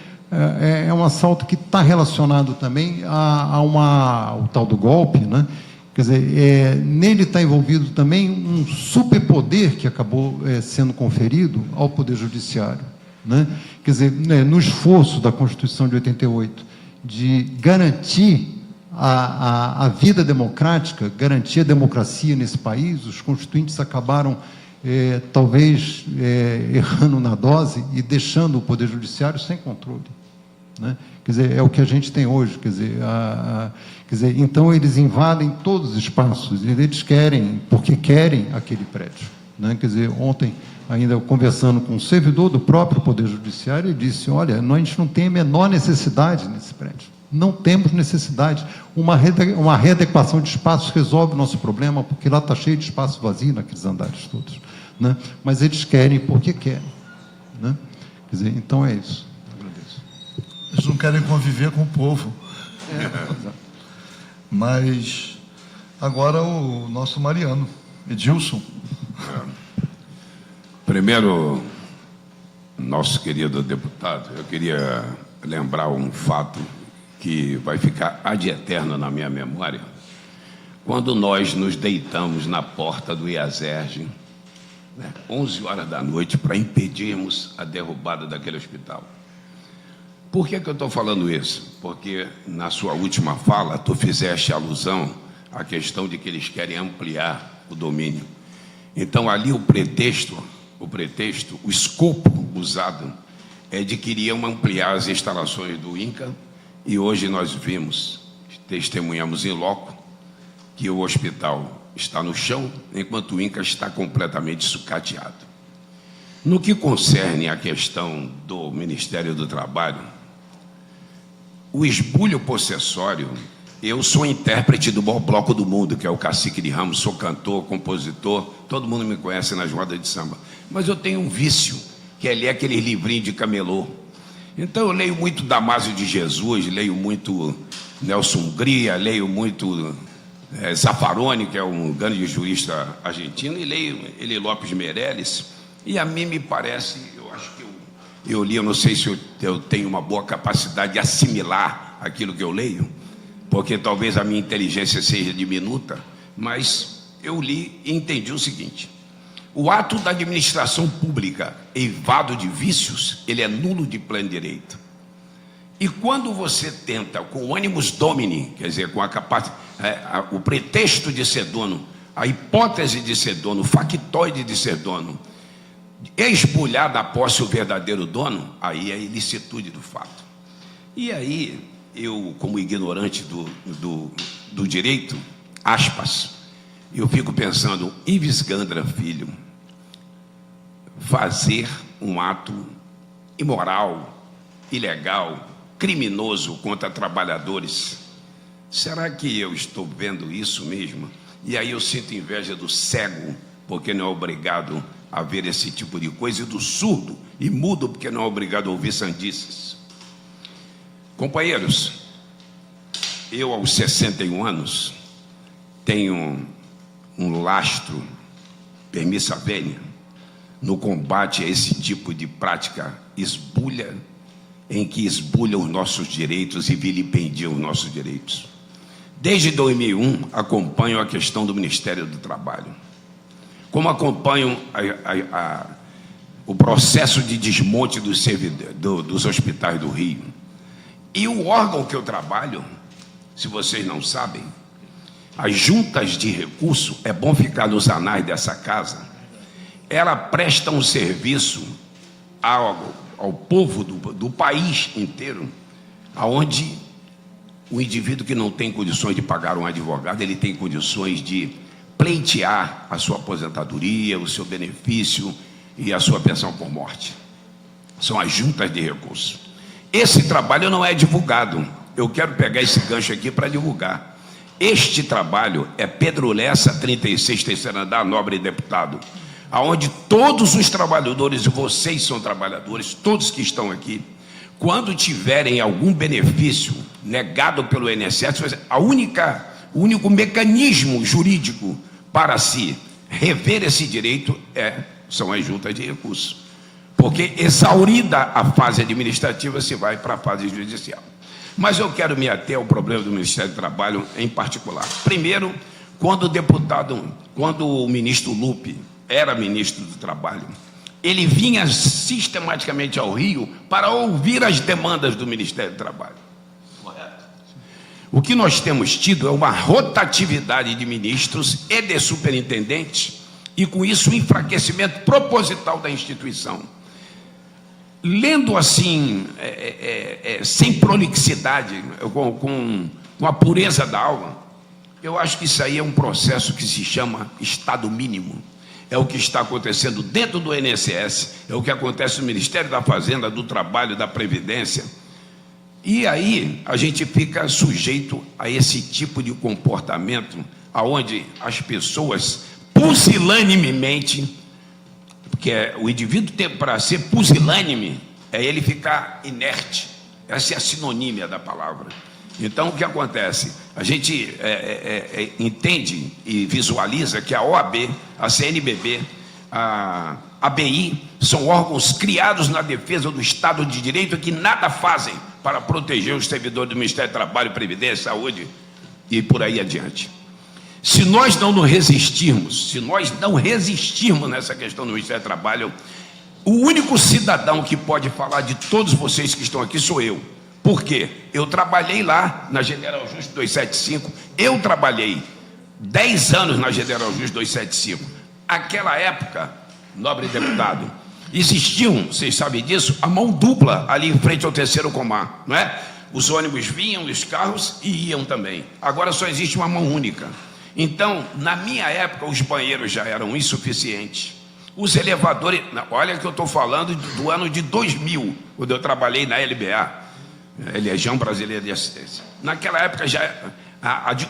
é um assalto que está relacionado também ao tal do golpe, né? Quer dizer, nele está envolvido também um superpoder que acabou sendo conferido ao Poder Judiciário, né? Quer dizer, no esforço da Constituição de 88 de garantir a vida democrática, garantir a democracia nesse país, os constituintes acabaram talvez errando na dose e deixando o Poder Judiciário sem controle, né? Quer dizer, é o que a gente tem hoje. Quer dizer, então eles invadem todos os espaços, eles querem, porque querem aquele prédio, né? Quer dizer, ontem, ainda conversando com um servidor do próprio Poder Judiciário, ele disse: olha, a gente não tem a menor necessidade nesse prédio, não temos necessidade, uma readequação de espaços resolve o nosso problema, porque lá está cheio de espaço vazio naqueles andares todos, né? Mas eles querem porque querem, né? Quer dizer, então é isso. Agradeço.
Eles não querem conviver com o povo. Mas agora o nosso Mariano, Edilson.
Primeiro, nosso querido deputado, eu queria lembrar um fato que vai ficar ad eterno na minha memória. Quando nós nos deitamos na porta do IASERJ, 11 horas da noite, para impedirmos a derrubada daquele hospital. Por que eu estou falando isso? Porque na sua última fala, tu fizeste alusão à questão de que eles querem ampliar o domínio. Então, ali o pretexto, o escopo usado é de que iriam ampliar as instalações do INCA, e hoje nós testemunhamos em loco, que o hospital está no chão, enquanto o INCA está completamente sucateado. No que concerne à questão do Ministério do Trabalho, o esbulho possessório, eu sou intérprete do maior bloco do mundo, que é o Cacique de Ramos, sou cantor, compositor, todo mundo me conhece nas rodas de samba, mas eu tenho um vício, que é ler aquele livrinho de camelô. Então eu leio muito Damásio de Jesus, leio muito Nelson Hungria, leio muito Zaffaroni, que é um grande jurista argentino, e leio Eli Lopes Meirelles, e a mim me parece, eu acho que eu li, eu não sei se eu tenho uma boa capacidade de assimilar aquilo que eu leio, porque talvez a minha inteligência seja diminuta, mas eu li e entendi o seguinte: o ato da administração pública eivado de vícios, ele é nulo de pleno direito. E quando você tenta, com o animus domini, quer dizer, com a capacidade, o pretexto de ser dono, a hipótese de ser dono, o factoide de ser dono, expulhar da posse o verdadeiro dono, aí é a ilicitude do fato. E aí, eu, como ignorante do direito, aspas, eu fico pensando, Ives Gandra Filho, fazer um ato imoral, ilegal, criminoso contra trabalhadores, será que eu estou vendo isso mesmo? E aí eu sinto inveja do cego, porque não é obrigado a ver esse tipo de coisa, e do surdo e mudo, porque não é obrigado a ouvir sandices. Companheiros, eu aos 61 anos tenho um lastro, permissa vênia, no combate a esse tipo de prática esbulha, em que esbulham os nossos direitos e vilipendiam os nossos direitos. Desde 2001, acompanho a questão do Ministério do Trabalho. Como acompanho o processo de desmonte dos hospitais do Rio. E o órgão que eu trabalho, se vocês não sabem, as juntas de recurso, é bom ficar nos anais dessa casa, ela presta um serviço ao povo do país inteiro, aonde o indivíduo que não tem condições de pagar um advogado, ele tem condições de pleitear a sua aposentadoria, o seu benefício e a sua pensão por morte. São as juntas de recursos. Esse trabalho não é divulgado. Eu quero pegar esse gancho aqui para divulgar. Este trabalho é Pedro Lessa, 36, terceiro andar, nobre deputado, aonde todos os trabalhadores, e vocês são trabalhadores, todos que estão aqui, quando tiverem algum benefício negado pelo INSS, o único mecanismo jurídico para se rever esse direito são as juntas de recursos. Porque exaurida a fase administrativa, se vai para a fase judicial. Mas eu quero me ater ao problema do Ministério do Trabalho em particular. Primeiro, quando o ministro Lupe era ministro do Trabalho, ele vinha sistematicamente ao Rio para ouvir as demandas do Ministério do Trabalho. Correto. O que nós temos tido é uma rotatividade de ministros e de superintendentes, e com isso o enfraquecimento proposital da instituição. Lendo assim, sem prolixidade, com a pureza da alma, eu acho que isso aí é um processo que se chama Estado mínimo. É o que está acontecendo dentro do INSS, é o que acontece no Ministério da Fazenda, do Trabalho, da Previdência. E aí a gente fica sujeito a esse tipo de comportamento, onde as pessoas pusilanimemente, porque o indivíduo tem para ser pusilânime, é ele ficar inerte. Essa é a sinonímia da palavra. Então, o que acontece? A gente entende e visualiza que a OAB, a CNBB, ABI, são órgãos criados na defesa do Estado de Direito que nada fazem para proteger os servidores do Ministério do Trabalho, Previdência, Saúde e por aí adiante. Se nós não nos resistirmos, nessa questão do Ministério do Trabalho, o único cidadão que pode falar de todos vocês que estão aqui sou eu. Por quê? Eu trabalhei lá na General Justo 275, eu trabalhei 10 anos na General Justo 275. Aquela época, nobre deputado, existiam, vocês sabem disso, a mão dupla ali em frente ao terceiro comar, não é? Os ônibus vinham, os carros e iam também. Agora só existe uma mão única. Então, na minha época, os banheiros já eram insuficientes. Os elevadores, olha que eu estou falando do ano de 2000, quando eu trabalhei na LBA, Legião Brasileira de Assistência. Naquela época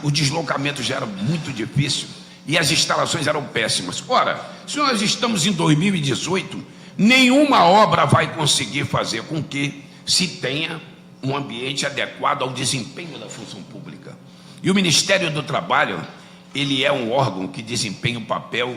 o deslocamento já era muito difícil e as instalações eram péssimas. Ora, se nós estamos em 2018, nenhuma obra vai conseguir fazer com que se tenha um ambiente adequado ao desempenho da função pública. E o Ministério do Trabalho, ele é um órgão que desempenha um papel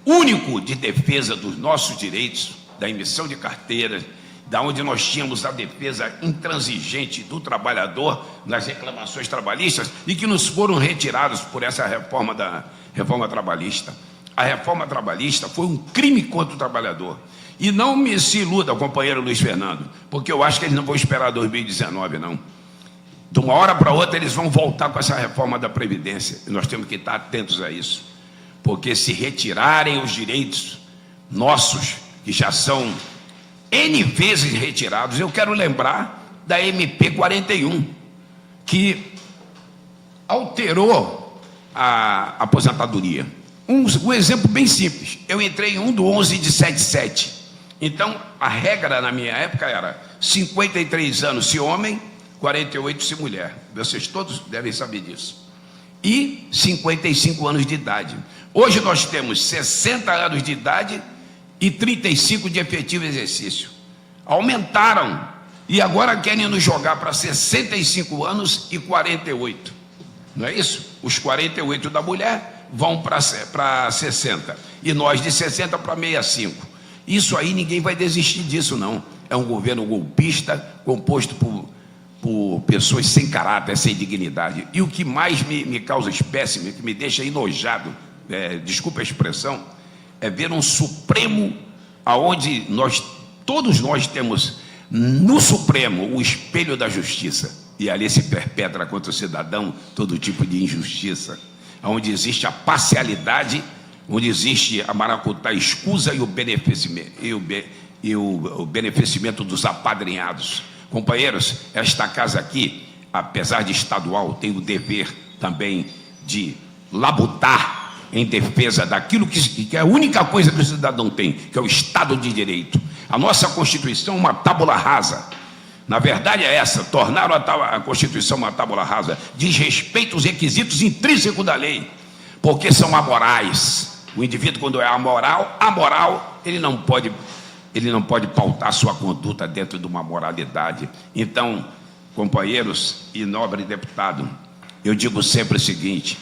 único de defesa dos nossos direitos, da emissão de carteiras, da onde nós tínhamos a defesa intransigente do trabalhador nas reclamações trabalhistas e que nos foram retirados por essa reforma trabalhista. A reforma trabalhista foi um crime contra o trabalhador. E não se iluda, companheiro Luiz Fernando, porque eu acho que eles não vão esperar 2019, não. De uma hora para outra, eles vão voltar com essa reforma da Previdência. E nós temos que estar atentos a isso. Porque se retirarem os direitos nossos, que já são N vezes retirados, eu quero lembrar da MP 41, que alterou a aposentadoria. Um exemplo bem simples. Eu entrei em 1/11 de 77. Então, a regra na minha época era 53 anos se homem, 48 se mulher. Vocês todos devem saber disso. E 55 anos de idade. Hoje nós temos 60 anos de idade e 35 de efetivo exercício. Aumentaram e agora querem nos jogar para 65 anos e 48. Não é isso? Os 48 da mulher vão para 60 e nós de 60 para 65. Isso aí ninguém vai desistir disso, não. É um governo golpista composto por pessoas sem caráter, sem dignidade. E o que mais me causa espécime, que me deixa enojado, desculpa a expressão, é ver um Supremo aonde todos nós temos no Supremo o espelho da justiça, e ali se perpetra contra o cidadão todo tipo de injustiça, onde existe a parcialidade, onde existe a maracutá escusa e o beneficiamento dos apadrinhados. Companheiros, esta casa aqui, apesar de estadual, tem o dever também de labutar em defesa daquilo que é a única coisa que o cidadão tem, que é o Estado de Direito. A nossa Constituição é uma tábula rasa. Na verdade é essa, tornaram a Constituição uma tábula rasa. Diz respeito aos requisitos intrínsecos da lei, porque são amorais. O indivíduo, quando é amoral, ele não pode pautar sua conduta dentro de uma moralidade. Então, companheiros e nobre deputado, eu digo sempre o seguinte: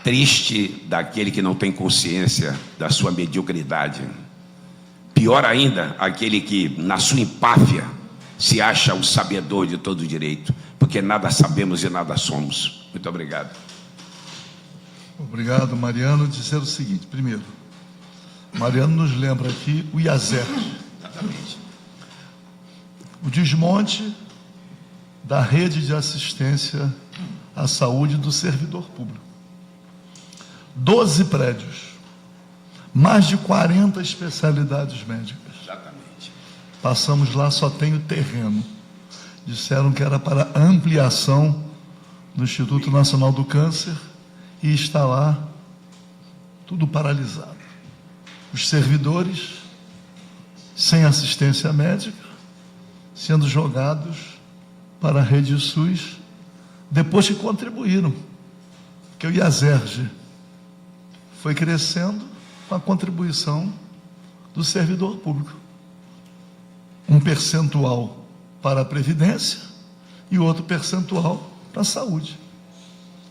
triste daquele que não tem consciência da sua mediocridade. Pior ainda, aquele que, na sua empáfia, se acha o sabedor de todo o direito, porque nada sabemos e nada somos. Muito obrigado.
Obrigado, Mariano. Dizer o seguinte: primeiro, Mariano nos lembra aqui o IASER, o desmonte da rede de assistência à saúde do servidor público. 12 prédios, mais de 40 especialidades médicas.
Exatamente.
Passamos lá, só tem o terreno. Disseram que era para ampliação do Instituto Nacional do Câncer e está lá tudo paralisado. Os servidores sem assistência médica sendo jogados para a rede SUS depois que contribuíram, porque o IASERJ foi crescendo com a contribuição do servidor público. Um percentual para a Previdência e outro percentual para a saúde.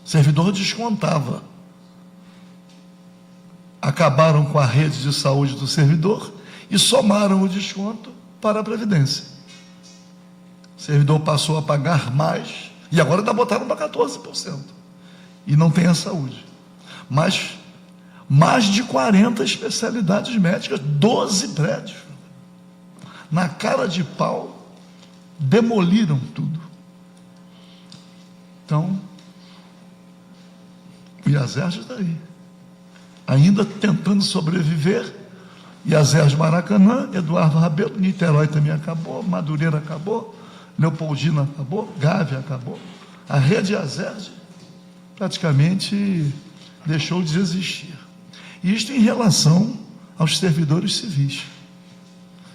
O servidor descontava acabaram com a rede de saúde do servidor e somaram o desconto para a Previdência. O servidor passou a pagar mais, e agora ainda botaram para 14%, e não tem a saúde. Mas mais de 40 especialidades médicas, 12 prédios. Na cara de pau, demoliram tudo. Então, o IASERJ está aí, ainda tentando sobreviver. IASERJ Maracanã, Eduardo Rabelo, Niterói também acabou, Madureira acabou, Leopoldina acabou, Gávea acabou. A rede IASERJ praticamente deixou de existir. Isto em relação aos servidores civis.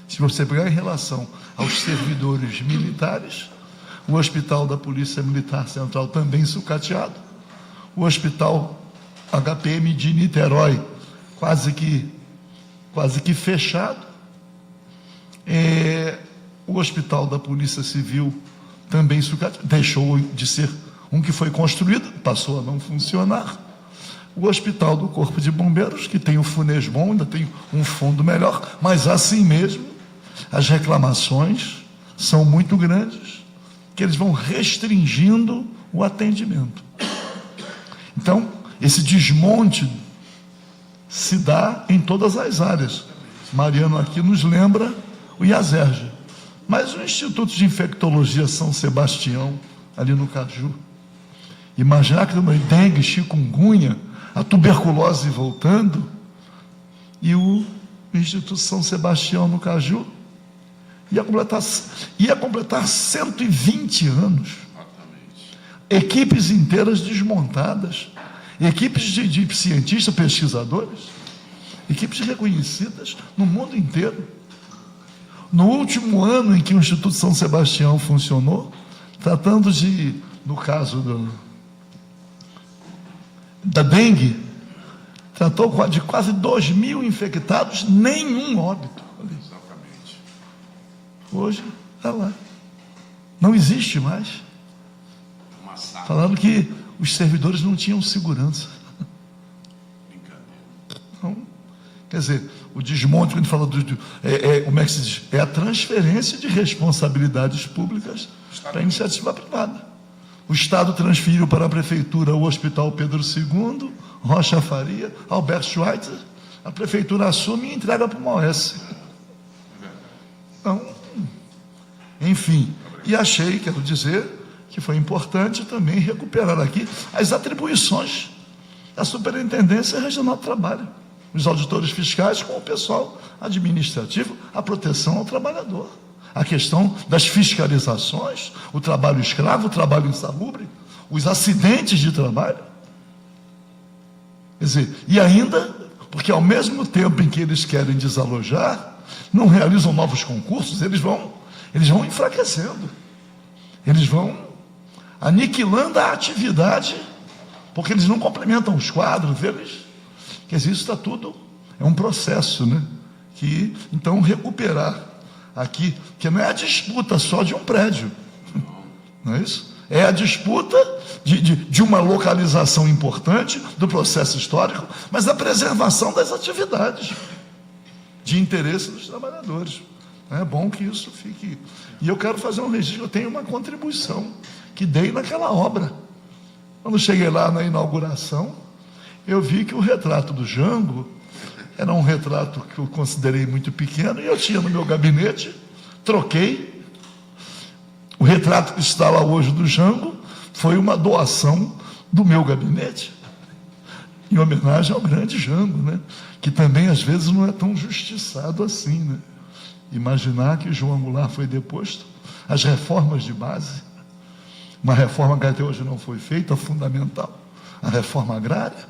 Se você pegar em relação aos servidores militares, o Hospital da Polícia Militar Central também sucateado, o Hospital HPM de Niterói quase que fechado, o Hospital da Polícia Civil também sucateado, deixou de ser um que foi construído, passou a não funcionar. O Hospital do Corpo de Bombeiros, que tem o Funesbom, ainda tem um fundo melhor, mas assim mesmo, as reclamações são muito grandes, que eles vão restringindo o atendimento. Então, esse desmonte se dá em todas as áreas. Mariano aqui nos lembra o IASERJ, mas o Instituto de Infectologia São Sebastião, ali no Caju, imaginar que uma dengue, chikungunya, a tuberculose voltando, e o Instituto São Sebastião no Caju ia completar 120 anos. Equipes inteiras desmontadas, equipes de cientistas, pesquisadores, equipes reconhecidas no mundo inteiro. No último ano em que o Instituto São Sebastião funcionou, tratando no caso da dengue, tratou de quase 2.000 infectados, nenhum óbito.
Exatamente.
Hoje, está lá. Não existe mais. Falando que os servidores não tinham segurança. Então, quer dizer, o desmonte, quando a gente fala como é que se diz? É a transferência de responsabilidades públicas para a iniciativa privada. O Estado transferiu para a Prefeitura o Hospital Pedro II, Rocha Faria, Albert Schweitzer, a Prefeitura assume e entrega para o MAOS. Então, enfim, e achei, quero dizer, que foi importante também recuperar aqui as atribuições da Superintendência Regional do Trabalho, os auditores fiscais com o pessoal administrativo, a proteção ao trabalhador, a questão das fiscalizações, o trabalho escravo, o trabalho insalubre, os acidentes de trabalho. Quer dizer, e ainda, porque ao mesmo tempo em que eles querem desalojar, não realizam novos concursos, eles vão enfraquecendo, eles vão aniquilando a atividade, porque eles não complementam os quadros, quer dizer, isso está tudo, é um processo, né? Que, então, recuperar aqui, que não é a disputa só de um prédio, não é isso? É a disputa de uma localização importante do processo histórico, mas a preservação das atividades de interesse dos trabalhadores. É bom que isso fique. E eu quero fazer um registro, eu tenho uma contribuição que dei naquela obra. Quando cheguei lá na inauguração, eu vi que o retrato do Jango era um retrato que eu considerei muito pequeno, e eu tinha no meu gabinete, troquei. O retrato que está lá hoje do Jango foi uma doação do meu gabinete, em homenagem ao grande Jango, né? Que também às vezes não é tão justiçado assim, né? Imaginar que João Goulart foi deposto, as reformas de base, uma reforma que até hoje não foi feita, fundamental, a reforma agrária,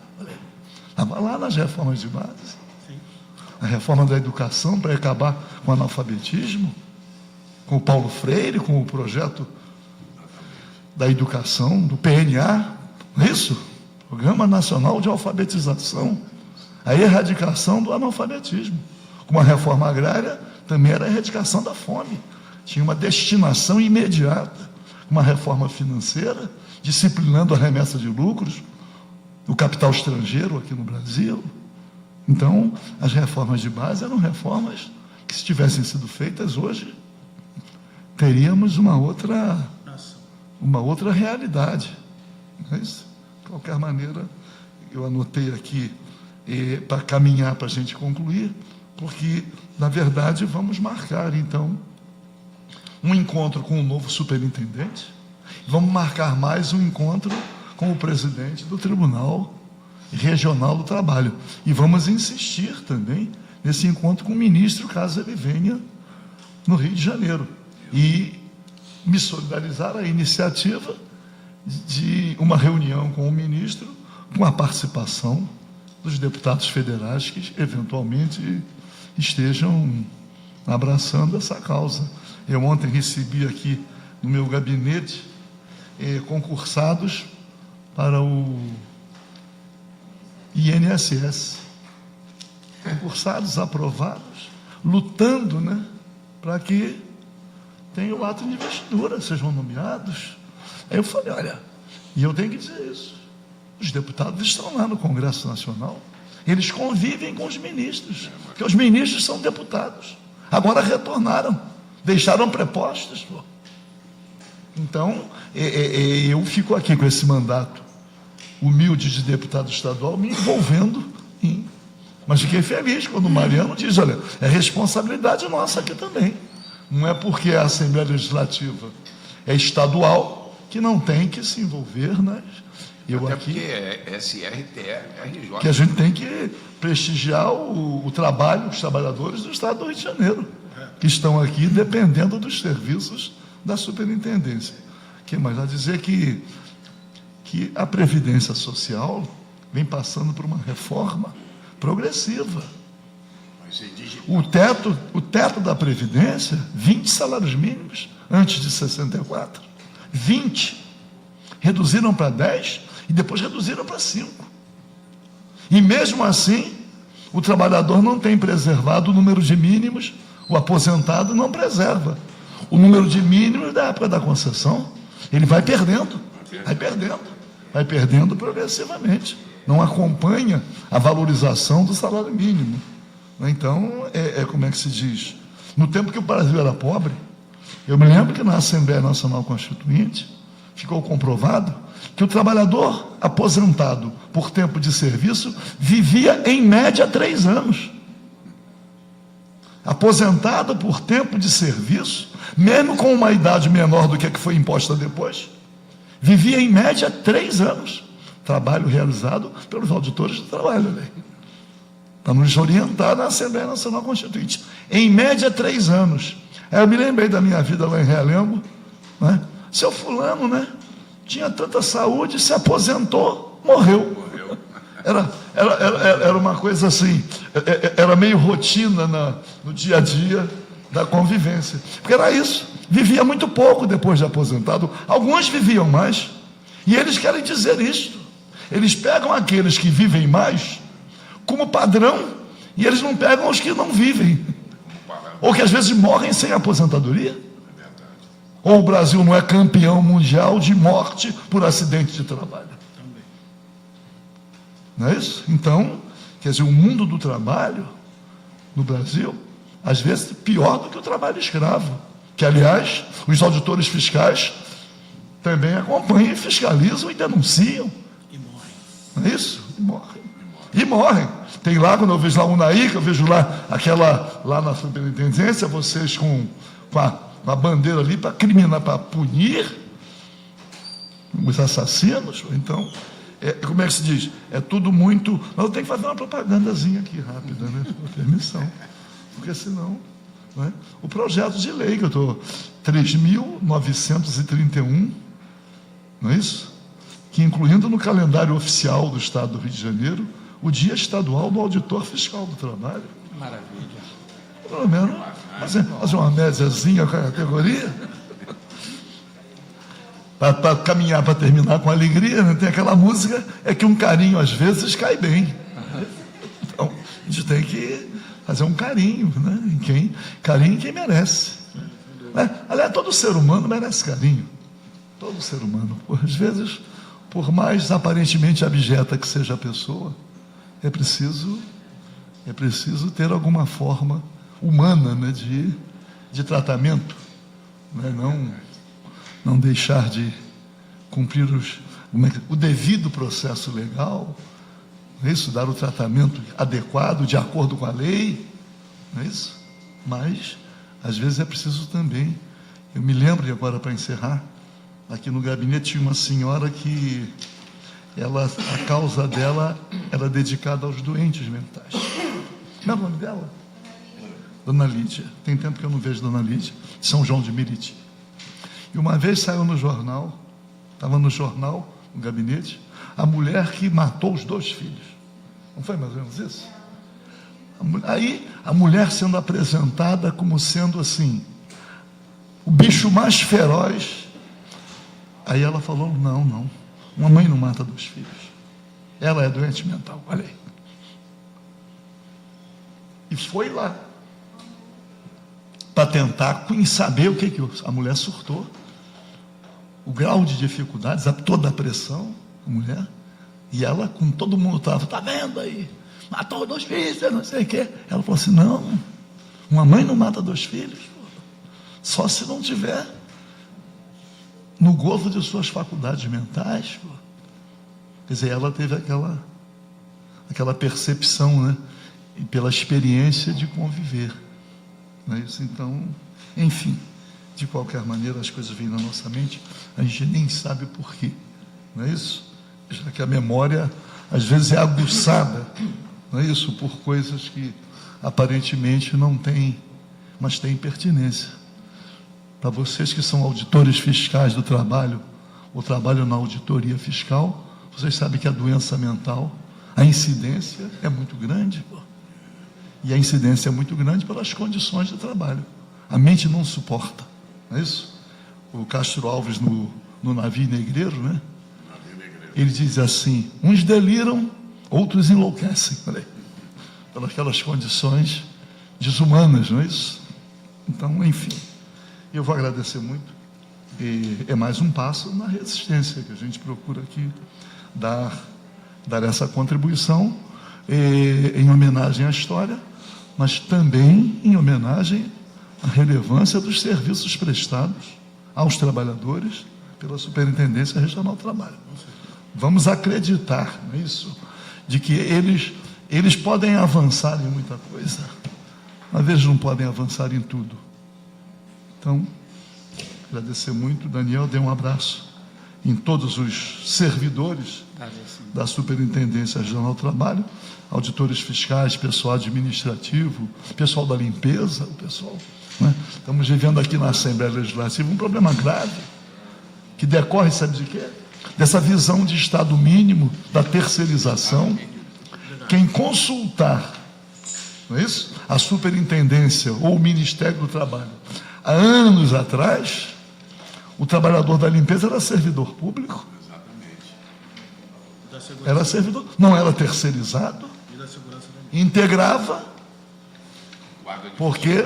estava lá nas reformas de base, a reforma da educação para acabar com o analfabetismo, com o Paulo Freire, com o projeto da educação, do PNA, não é isso? Programa Nacional de Alfabetização, a erradicação do analfabetismo. Com a reforma agrária, também era a erradicação da fome, tinha uma destinação imediata, uma reforma financeira, disciplinando a remessa de lucros, o capital estrangeiro aqui no Brasil, Então, as reformas de base eram reformas que, se tivessem sido feitas hoje, teríamos uma outra realidade. Não é isso? De qualquer maneira, eu anotei aqui para caminhar, para a gente concluir, porque, na verdade, vamos marcar, então, um encontro com o novo superintendente, vamos marcar mais um encontro com o presidente do Tribunal Regional do Trabalho. E vamos insistir também nesse encontro com o ministro, caso ele venha no Rio de Janeiro. E me solidarizar à iniciativa de uma reunião com o ministro, com a participação dos deputados federais que eventualmente estejam abraçando essa causa. Eu ontem recebi aqui no meu gabinete concursados para o INSS, concursados, aprovados, lutando, né, para que tenham o ato de investidura, sejam nomeados. Aí eu falei, olha, e eu tenho que dizer isso, os deputados estão lá no Congresso Nacional, eles convivem com os ministros, porque os ministros são deputados, agora retornaram, deixaram prepostos. Pô. Então, eu fico aqui com esse mandato humilde de deputado estadual, me envolvendo em... Mas fiquei feliz quando o Mariano diz, olha, é responsabilidade nossa aqui também. Não é porque a Assembleia Legislativa é estadual que não tem que se envolver, né?
Até porque é SRTRJ.
Que a gente tem que prestigiar o trabalho dos trabalhadores do Estado do Rio de Janeiro, que estão aqui dependendo dos serviços da superintendência. Que mais? A dizer que a Previdência Social vem passando por uma reforma progressiva. O teto da Previdência, 20 salários mínimos, antes de 64. 20. Reduziram para 10 e depois reduziram para 5. E mesmo assim, o trabalhador não tem preservado o número de mínimos, o aposentado não preserva. O número de mínimos da época da concessão, ele vai perdendo progressivamente. Não acompanha a valorização do salário mínimo. Então, como é que se diz? No tempo que o Brasil era pobre, eu me lembro que na Assembleia Nacional Constituinte ficou comprovado que o trabalhador aposentado por tempo de serviço vivia em média 3 anos. Aposentado por tempo de serviço, mesmo com uma idade menor do que a que foi imposta depois, vivia em média 3 anos. Trabalho realizado pelos auditores do trabalho, né? Para nos orientar na Assembleia Nacional Constituinte. Em média, 3 anos. Aí eu me lembrei da minha vida lá em Realengo, né? Seu fulano, né? Tinha tanta saúde, se aposentou, morreu. Era uma coisa assim, era meio rotina no dia a dia da convivência. Porque era isso, vivia muito pouco depois de aposentado. Alguns viviam mais, e eles querem dizer isto. Eles pegam aqueles que vivem mais como padrão, e eles não pegam os que não vivem, ou que às vezes morrem sem aposentadoria. Ou o Brasil não é campeão mundial de morte por acidente de trabalho. Não é isso? Então, quer dizer, o mundo do trabalho no Brasil, às vezes pior do que o trabalho escravo, que aliás, os auditores fiscais também acompanham, fiscalizam e denunciam. E morrem. Não é isso? E morrem. Tem lá, quando eu vejo lá Unai, que eu vejo lá lá na superintendência, vocês com a bandeira ali para criminar, para punir os assassinos. Então, como é que se diz? É tudo muito... Mas eu tenho que fazer uma propagandazinha aqui rápida, né? Com permissão. Porque senão... Não é? O projeto de lei que eu estou... 3.931, não é isso? Que incluindo no calendário oficial do Estado do Rio de Janeiro, o Dia Estadual do Auditor Fiscal do Trabalho.
Maravilha.
Pelo menos, fazer uma médiazinha com a categoria. Para caminhar, para terminar com alegria, né? Tem aquela música, é que um carinho às vezes cai bem. Então, a gente tem que fazer um carinho, né? Carinho em quem merece. Aliás, todo ser humano merece carinho. Todo ser humano. Às vezes, por mais aparentemente abjeta que seja a pessoa, é preciso é preciso ter alguma forma humana, né, de tratamento, né, não deixar de cumprir o devido processo legal, não é isso? Dar o tratamento adequado, de acordo com a lei, não é isso? Mas, às vezes, é preciso também. Eu me lembro, e agora para encerrar, aqui no gabinete tinha uma senhora que a causa dela era dedicada aos doentes mentais. Como é o nome dela? Dona Lídia. Tem tempo que eu não vejo Dona Lídia, de São João de Meriti. E uma vez saiu no jornal, estava no jornal, no gabinete, a mulher que matou os 2 filhos. Não foi mais ou menos isso? Aí, a mulher sendo apresentada como sendo assim, o bicho mais feroz. Aí ela falou, não, uma mãe não mata 2 filhos. Ela é doente mental, olha aí. E foi lá, para tentar saber o que a mulher surtou, o grau de dificuldades, toda a pressão, a mulher, e ela, com todo mundo estava, está vendo aí, matou 2 filhos, não sei o quê. Ela falou assim, não, uma mãe não mata 2 filhos, só se não tiver no gozo de suas faculdades mentais. Quer dizer, ela teve aquela percepção, né, e pela experiência de conviver, não é isso? Então, enfim, de qualquer maneira as coisas vêm na nossa mente, a gente nem sabe o porquê, não é isso? Já que a memória às vezes é aguçada, não é isso? Por coisas que aparentemente não têm, mas têm pertinência. Para vocês que são auditores fiscais do trabalho, ou trabalham na auditoria fiscal, vocês sabem que a doença mental, a incidência é muito grande, e a incidência é muito grande pelas condições de trabalho. A mente não suporta, não é isso? O Castro Alves, no Navio Negreiro, né? Ele diz assim, uns deliram, outros enlouquecem, pelas aquelas condições desumanas, não é isso? Então, enfim, eu vou agradecer muito, e é mais um passo na resistência que a gente procura aqui dar essa contribuição, em homenagem à história, mas também em homenagem à relevância dos serviços prestados aos trabalhadores pela Superintendência Regional do Trabalho. Vamos acreditar nisso, de que eles podem avançar em muita coisa, mas eles não podem avançar em tudo. Então, agradecer muito. Daniel, dê um abraço em todos os servidores da Superintendência Regional do Trabalho, auditores fiscais, pessoal administrativo, pessoal da limpeza, o pessoal, né? Estamos vivendo aqui na Assembleia Legislativa um problema grave, que decorre, sabe de quê? Dessa visão de Estado mínimo, da terceirização. Quem consultar, não é isso? A Superintendência ou o Ministério do Trabalho, há anos atrás, o trabalhador da limpeza era servidor público. Era servidor, não era terceirizado, integrava, porque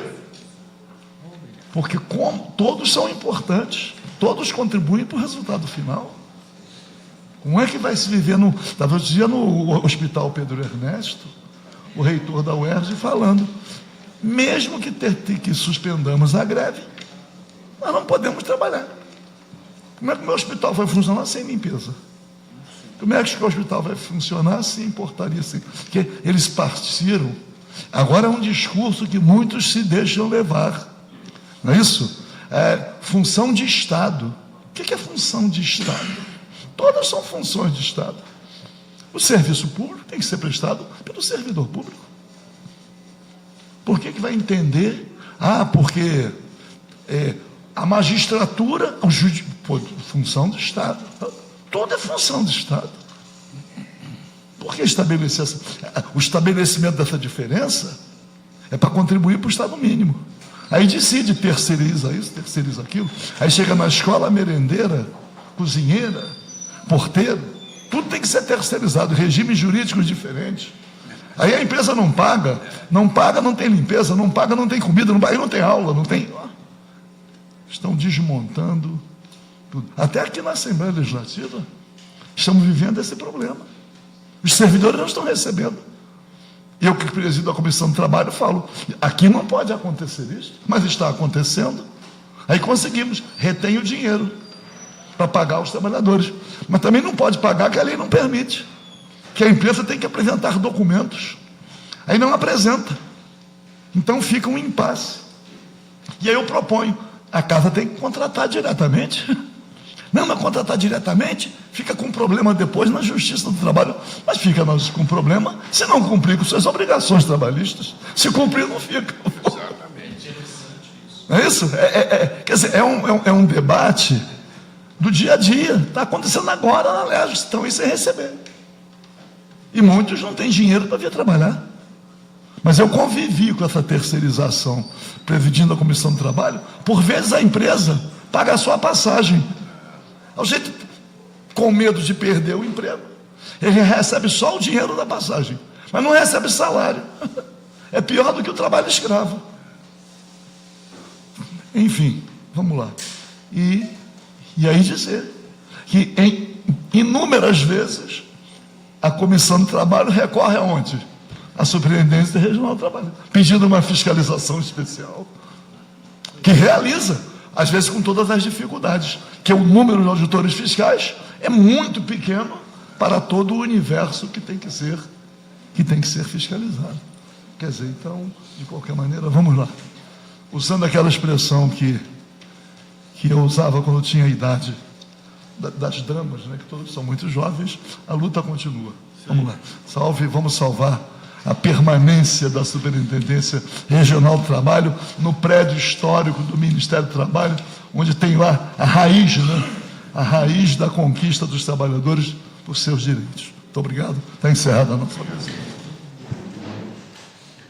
como todos são importantes, todos contribuem para o resultado final. Como é que vai se viver estava outro dia no Hospital Pedro Ernesto, o reitor da UERJ falando, mesmo que suspendamos a greve, nós não podemos trabalhar. Como é que o meu hospital vai funcionar sem limpeza? Como é que o hospital vai funcionar sem portaria? Porque eles partiram. Agora é um discurso que muitos se deixam levar. Não é isso? É função de Estado. O que é função de Estado? Todas são funções de Estado. O serviço público tem que ser prestado pelo servidor público. Por que vai entender? Porque a magistratura, função do Estado. Tudo é função do Estado. Por que estabelecer o estabelecimento dessa diferença? É para contribuir para o Estado mínimo. Aí decide, terceiriza isso, terceiriza aquilo. Aí chega na escola, merendeira, cozinheira, porteiro, tudo tem que ser terceirizado, regimes jurídicos diferentes. Aí a empresa não paga, não tem limpeza, não paga, não tem comida, aí não tem aula, não tem... Estão desmontando tudo. Até aqui na Assembleia Legislativa, estamos vivendo esse problema. Os servidores não estão recebendo. Eu que presido a Comissão de Trabalho falo, aqui não pode acontecer isso, mas está acontecendo. Aí conseguimos, retém o dinheiro para pagar os trabalhadores. Mas também não pode pagar, que a lei não permite. Que a empresa tem que apresentar documentos. Aí não apresenta. Então fica um impasse. E aí eu proponho, a casa tem que contratar diretamente. Não, mas contratar diretamente fica com problema depois na Justiça do Trabalho. Mas fica com problema se não cumprir com suas obrigações trabalhistas. Se cumprir, não fica. Exatamente. Não é isso? Quer dizer, é um debate do dia a dia. Está acontecendo agora na LERJ. Estão aí sem receber. E muitos não têm dinheiro para vir trabalhar. Mas eu convivi com essa terceirização, presidindo a Comissão de Trabalho. Por vezes a empresa paga a sua passagem. O jeito, com medo de perder o emprego, ele recebe só o dinheiro da passagem, mas não recebe salário. É pior do que o trabalho escravo. Enfim, vamos lá. E aí dizer que em inúmeras vezes a Comissão de Trabalho recorre aonde? A Superintendência Regional do Trabalho, pedindo uma fiscalização especial, que realiza, às vezes com todas as dificuldades, que o número de auditores fiscais é muito pequeno para todo o universo que tem que ser fiscalizado. Quer dizer, então, de qualquer maneira, vamos lá. Usando aquela expressão que eu usava quando eu tinha a idade das damas, né, que todos são muito jovens, a luta continua. Vamos lá. Vamos salvar a permanência da Superintendência Regional do Trabalho no prédio histórico do Ministério do Trabalho, onde tem lá a raiz, né? A raiz da conquista dos trabalhadores por seus direitos. Muito obrigado. Está encerrada a nossa presença.